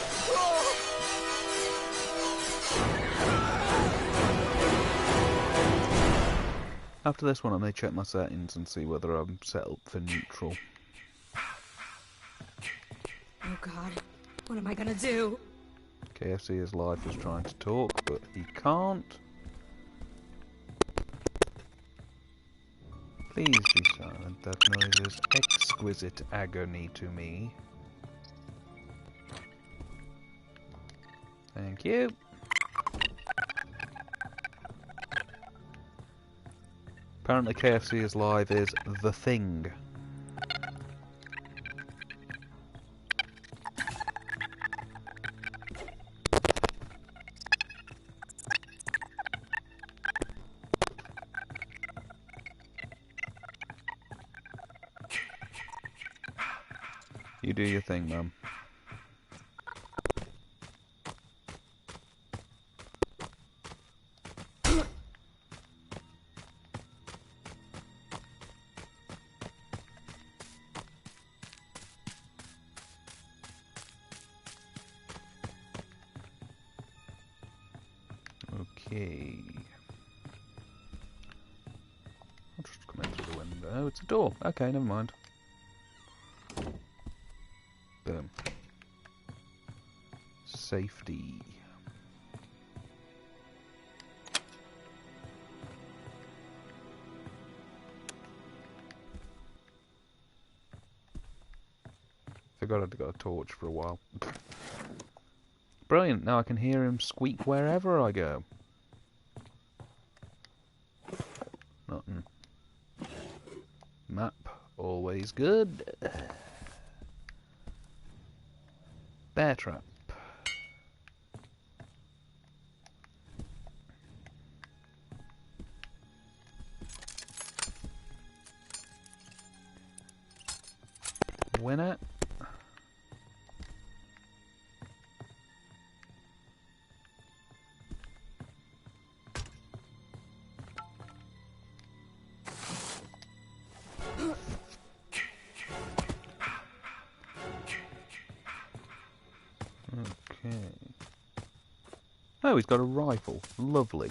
After this one I may check my settings and see whether I'm set up for neutral. Oh god, what am I gonna do? KFC is live is trying to talk, but he can't. Please be silent, that noise is exquisite agony to me. Thank you. Apparently KFC is live is the thing. You do your thing, Mum. Okay. I'll just come in through the window. It's a door. Okay, never mind. Boom. Safety. Forgot I'd got a torch for a while. Brilliant, now I can hear him squeak wherever I go. Nothing. Map, always good. Bear trap. Winner. Okay. Oh, he's got a rifle. Lovely.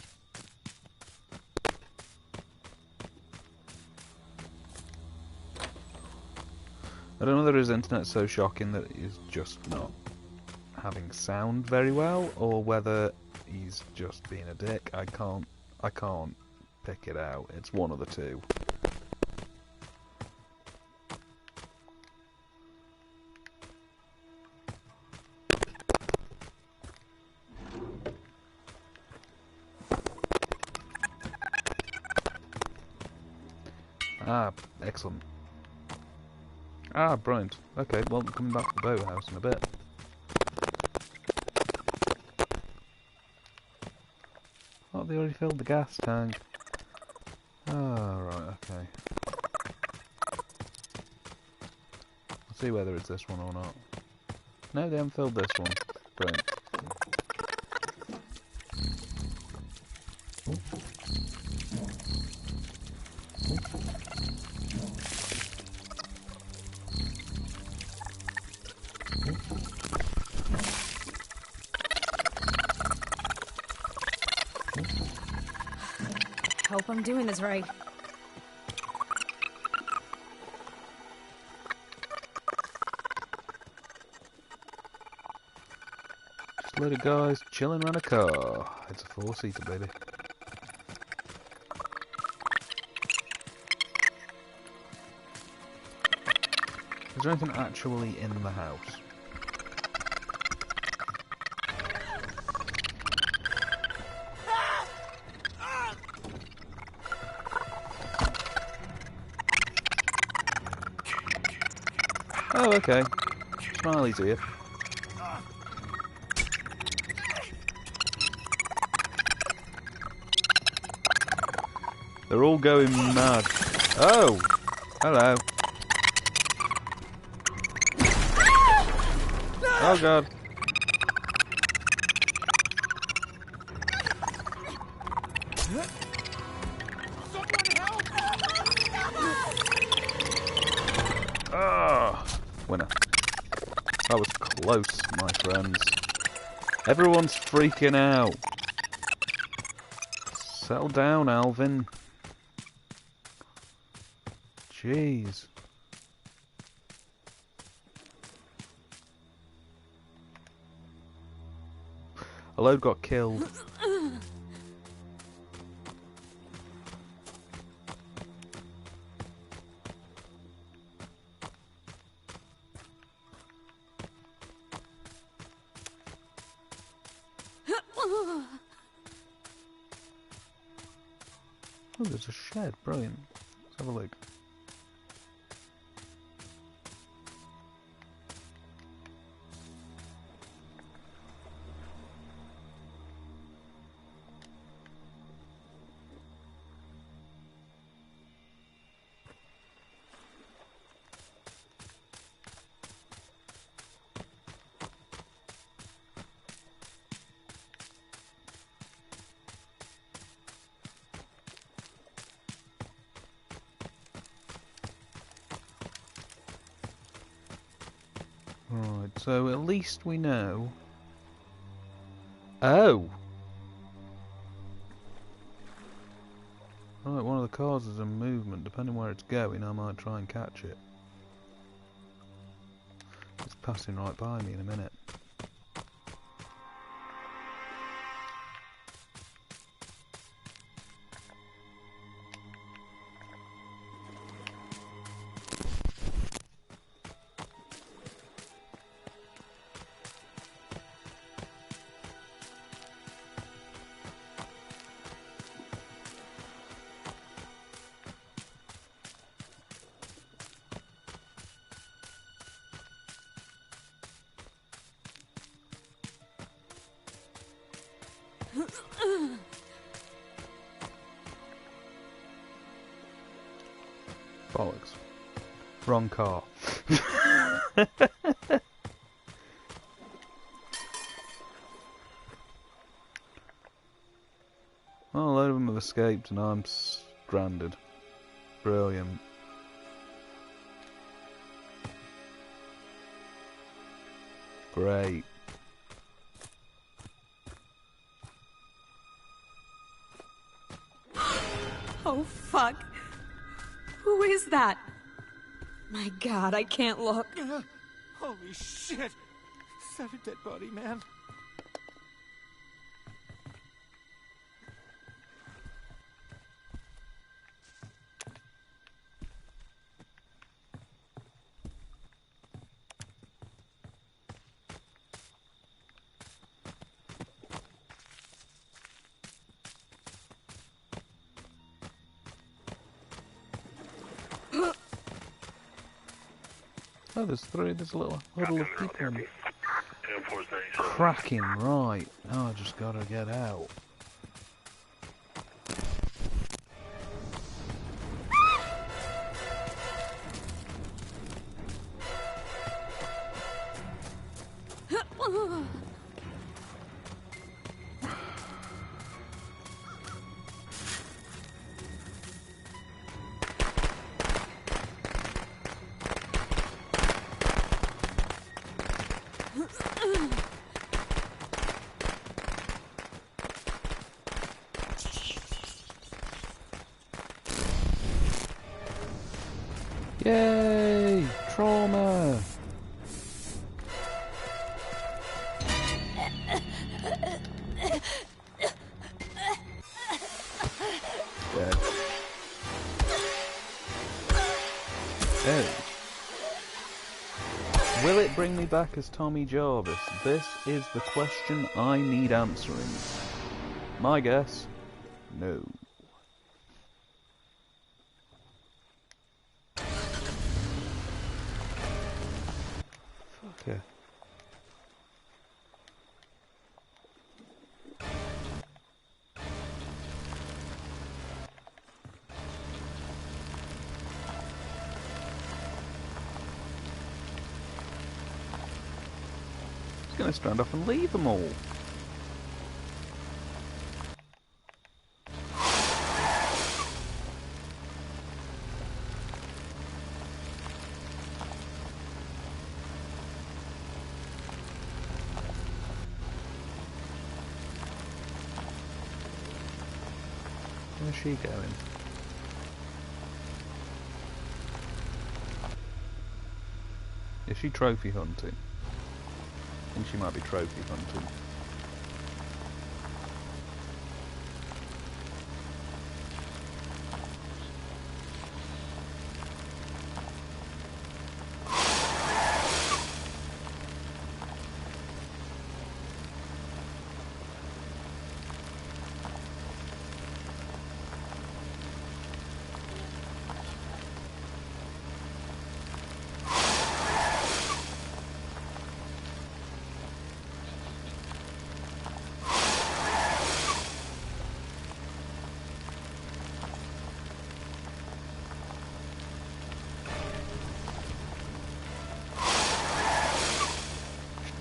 I don't know whether his internet's so shocking that he's just not having sound very well, or whether he's just being a dick. I can't pick it out. It's one of the two. Ah, excellent. Ah, brilliant. Okay, well, coming back to the boathouse in a bit. Oh, they already filled the gas tank. Ah, right, okay. I'll see whether it's this one or not. No, they haven't filled this one. Brilliant. Hope I'm doing this right. Just a load of guys chilling around a car. It's a four-seater, baby. Is there anything actually in the house? Oh, okay. Smiley's here. They're all going mad. Oh! Hello. Oh god. Ah! Winner. That was close, my friends. Everyone's freaking out. Settle down, Alvin. Jeez. A load got killed. Oh, there's a shed. Brilliant. Let's have a look. Right, so at least we know. Oh! Right, one of the cars is in movement. Depending where it's going, I might try and catch it. It's passing right by me in a minute. Bollocks. Wrong car. Well, a load of them have escaped and I'm stranded. Brilliant. Great. Oh, fuck. Who is that? My God, I can't look. Holy shit! Is that a dead body, man? Oh, there's three. There's a little huddle of people in it. Cracking, right. Oh, I just gotta get out. Yay! Trauma! Dead. Dead. Will it bring me back as Tommy Jarvis? This is the question I need answering. My guess, no. Fucker. He's gonna stand up and leave them all. Where's she going? Is she trophy hunting? I think she might be trophy hunting.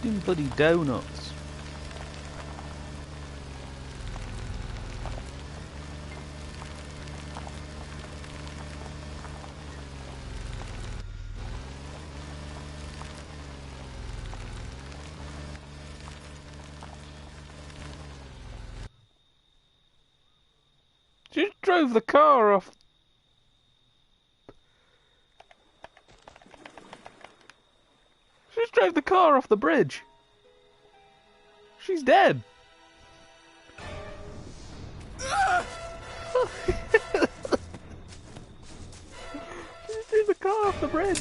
Doing bloody donuts. She just drove the car off. She just drove the car off the bridge. She's dead. She just drove the car off the bridge.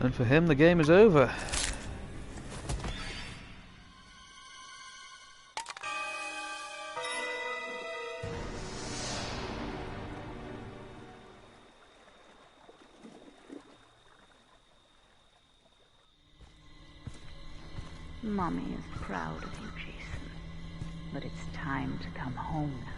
And for him, the game is over. Mommy is proud of you, Jason. But it's time to come home now.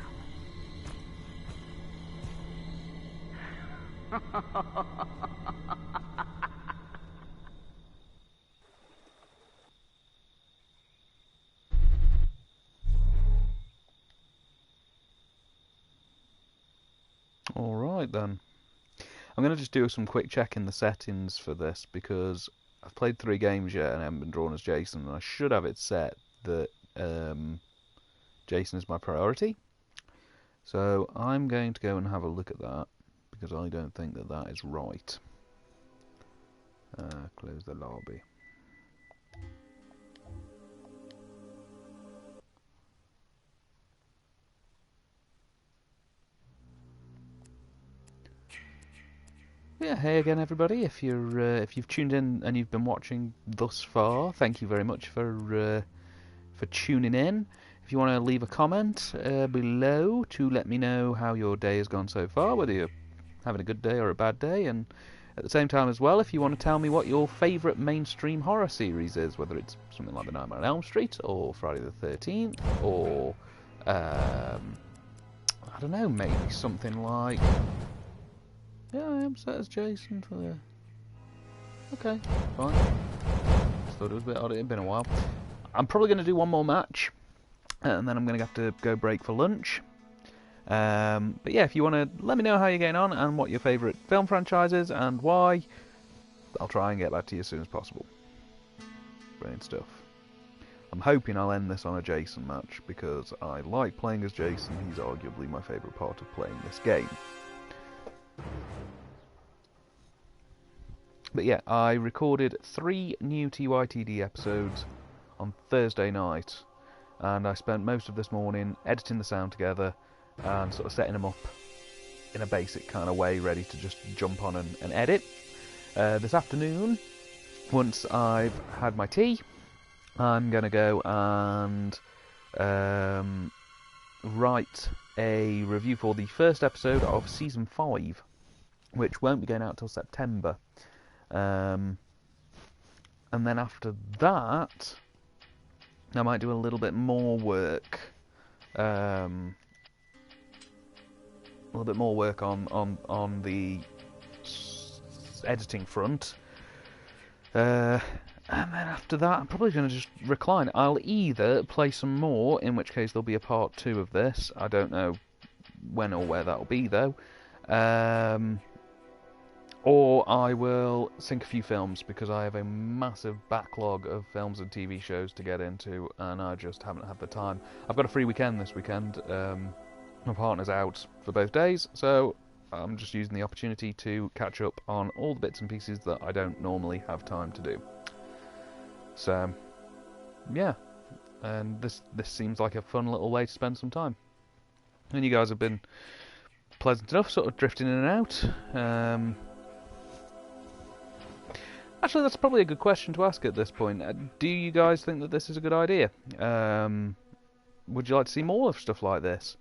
Alright then. I'm going to just do some quick check in the settings for this because I've played 3 games yet and I haven't been drawn as Jason, and I should have it set that Jason is my priority. So I'm going to go and have a look at that because I don't think that that is right. Close the lobby. Yeah, hey again everybody. If you've tuned in and you've been watching thus far, thank you very much for tuning in. If you want to leave a comment below to let me know how your day has gone so far, whether you're having a good day or a bad day, and at the same time as well, if you want to tell me what your favourite mainstream horror series is, whether it's something like The Nightmare on Elm Street or Friday the 13th, or I don't know, maybe something like... Yeah, I am set as Jason for the... Okay, fine. Just thought it was a bit odd, it had been a while. I'm probably going to do one more match, and then I'm going to have to go break for lunch. But yeah, if you want to let me know how you're getting on and what your favourite film franchise is and why, I'll try and get back to you as soon as possible. Brilliant stuff. I'm hoping I'll end this on a Jason match, because I like playing as Jason. He's arguably my favourite part of playing this game. But yeah, I recorded 3 new Tytd episodes on Thursday night, and I spent most of this morning editing the sound together and sort of setting them up in a basic kind of way, ready to just jump on and edit. This afternoon, once I've had my tea, I'm going to go and write a review for the first episode of Season 5, which won't be going out till September. And then after that, I might do a little bit more work. A little bit more work on the editing front. And then after that, I'm probably going to just recline. I'll either play some more, in which case there'll be a part 2 of this. I don't know when or where that'll be, though. Or I will sync a few films, because I have a massive backlog of films and TV shows to get into, and I just haven't had the time. I've got a free weekend this weekend. My partner's out for both days, so I'm just using the opportunity to catch up on all the bits and pieces that I don't normally have time to do. So, yeah, and this seems like a fun little way to spend some time. And you guys have been pleasant enough, sort of drifting in and out. Actually, that's probably a good question to ask at this point. Do you guys think that this is a good idea? Would you like to see more of stuff like this?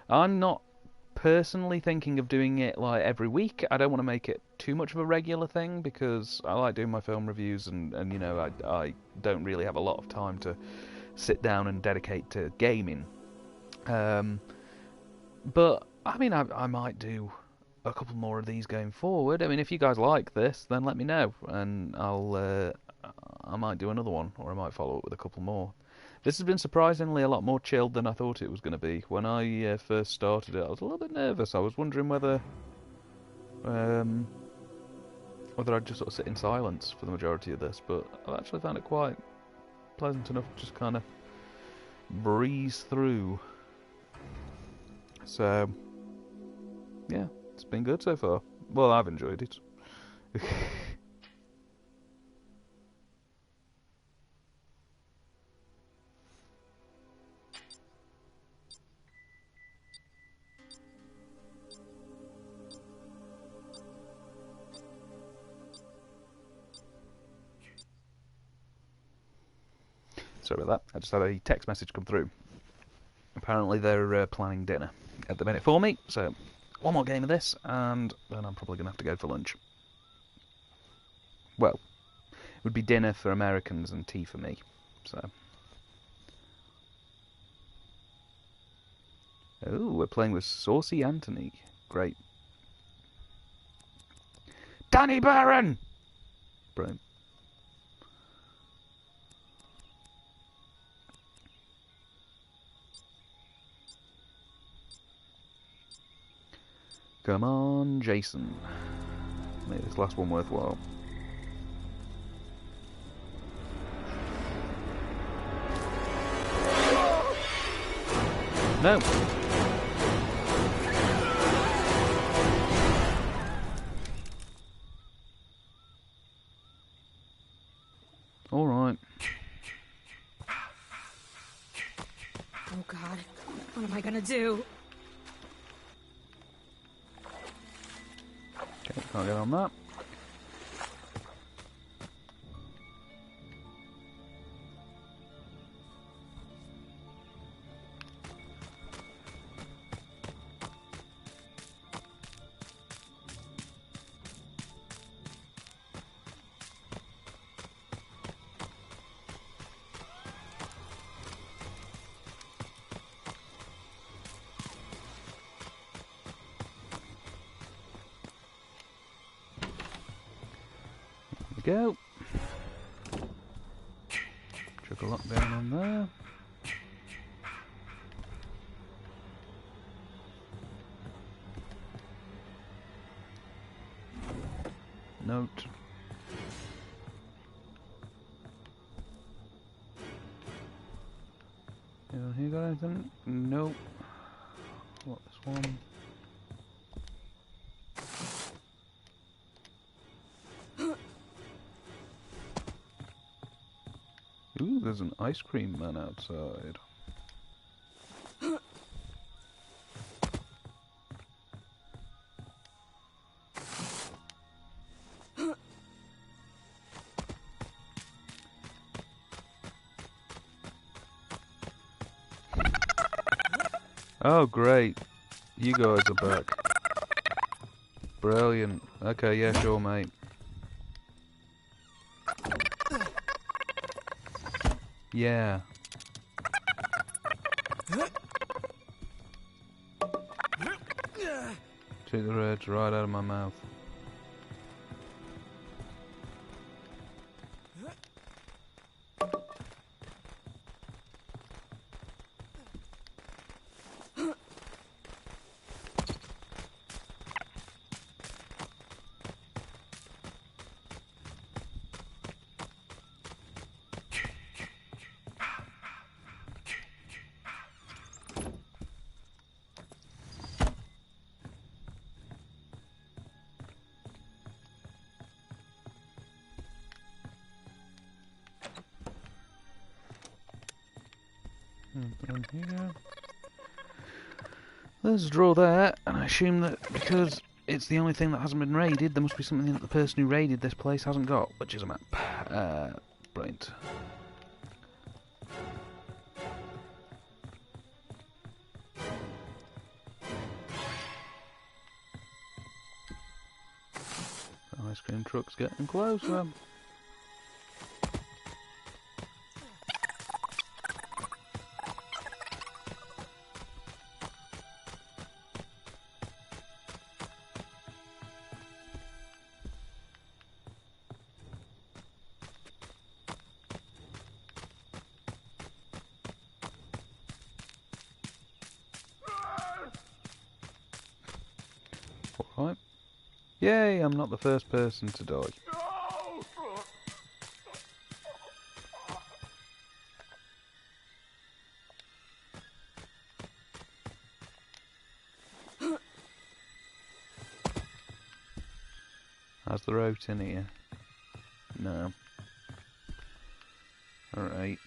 I'm not personally thinking of doing it like every week. I don't want to make it too much of a regular thing, because I like doing my film reviews, and you know, I don't really have a lot of time to sit down and dedicate to gaming. But I mean, I might do a couple more of these going forward. I mean, if you guys like this, then let me know, and I might do another one, or I might follow up with a couple more. This has been surprisingly a lot more chilled than I thought it was going to be. When I first started it, I was a little bit nervous. I was wondering whether whether I'd just sort of sit in silence for the majority of this, but I've actually found it quite pleasant enough to just kind of breeze through. So, yeah, it's been good so far. Well, I've enjoyed it. Sorry about that. I just had a text message come through. Apparently they're planning dinner at the minute for me, so one more game of this, and then I'm probably going to have to go for lunch. Well, it would be dinner for Americans and tea for me, so... Oh, we're playing with Saucy Anthony. Great. Danny Barron! Brilliant. Come on, Jason. Make this last one worthwhile. No! Alright. Oh god, what am I gonna do? Okay, can't get on that. Go. Chuck a lockdown on there. Note. Anyone here got anything? Nope. What, this one? Ooh, there's an ice cream man outside. Oh, great. You guys are back. Brilliant. Okay, yeah, sure, mate. Yeah. Took the reds right out of my mouth. Put on here. Let's draw that, and I assume that because it's the only thing that hasn't been raided, there must be something that the person who raided this place hasn't got, which is a map. Brilliant. The ice cream truck's getting closer. Alright. Yay, I'm not the first person to die. How's the route in here? No. Alright.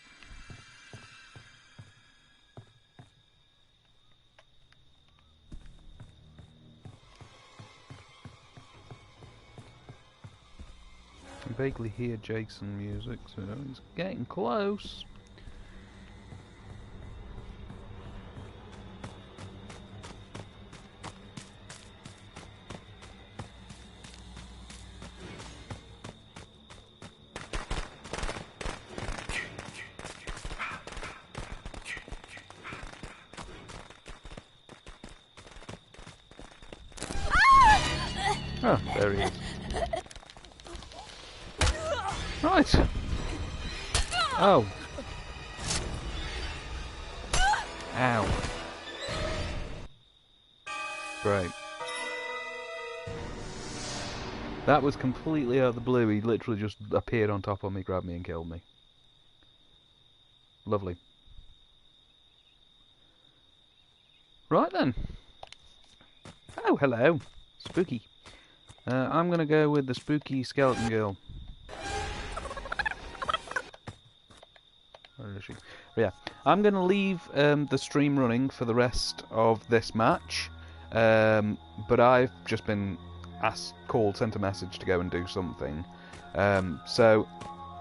I can vaguely hear Jason music, so he's getting close. Oh, there he is. Right. Oh. Ow. Great. That was completely out of the blue. He literally just appeared on top of me, grabbed me and killed me. Lovely. Right then. Oh, hello. Spooky. I'm gonna go with the spooky skeleton girl. Where is she? Yeah, I'm gonna leave the stream running for the rest of this match, but I've just been sent a message to go and do something. So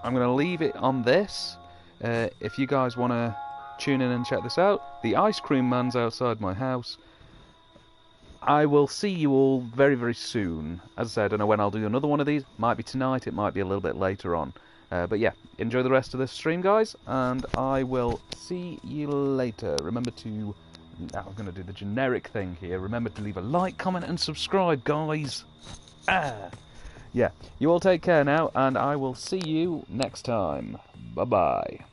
I'm gonna leave it on this. If you guys wanna tune in and check this out, the ice cream man's outside my house. I will see you all very, very soon. As I said, I don't know when I'll do another one of these. Might be tonight, it might be a little bit later on. But yeah, enjoy the rest of this stream, guys, and I will see you later. Remember to... I'm going to do the generic thing here. Remember to leave a like, comment, and subscribe, guys. Yeah, you all take care now, and I will see you next time. Bye-bye.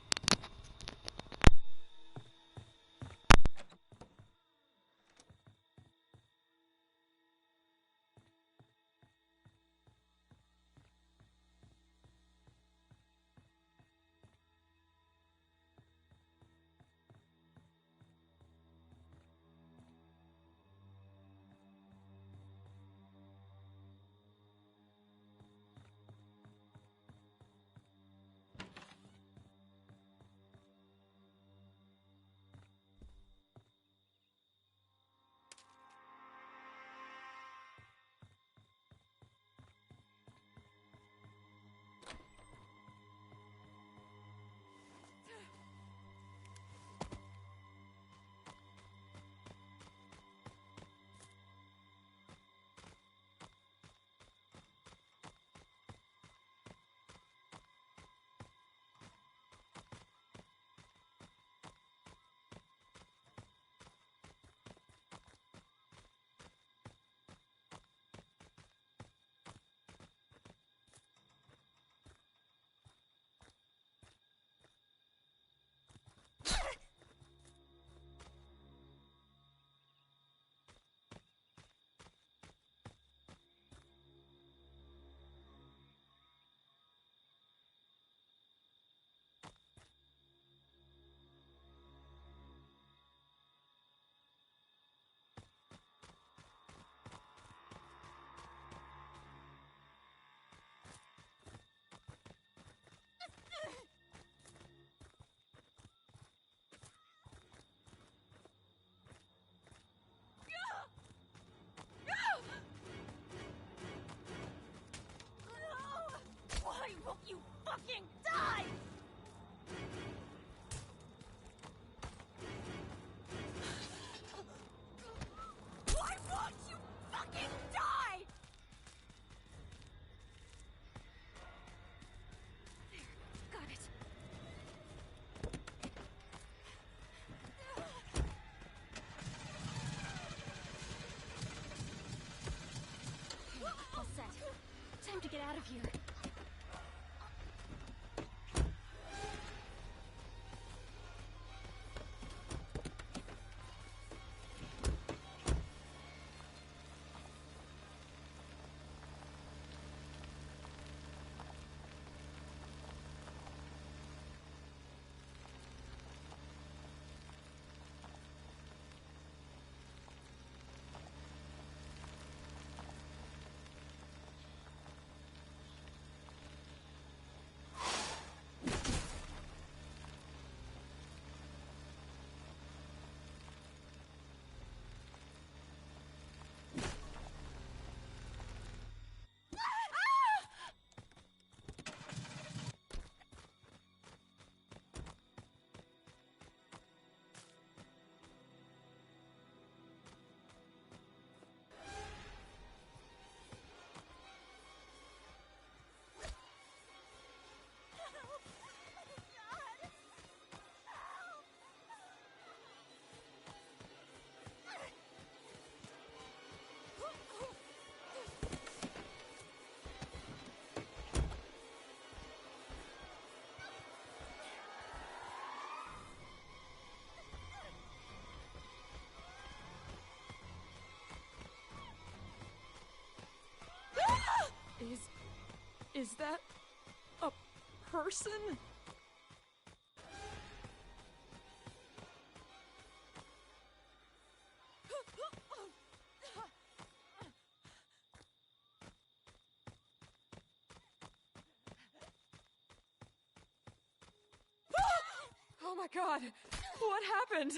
Why won't you fucking die? Why won't you fucking die? There, got it. All set. Time to get out of here. Is that a person? Oh my god! What happened?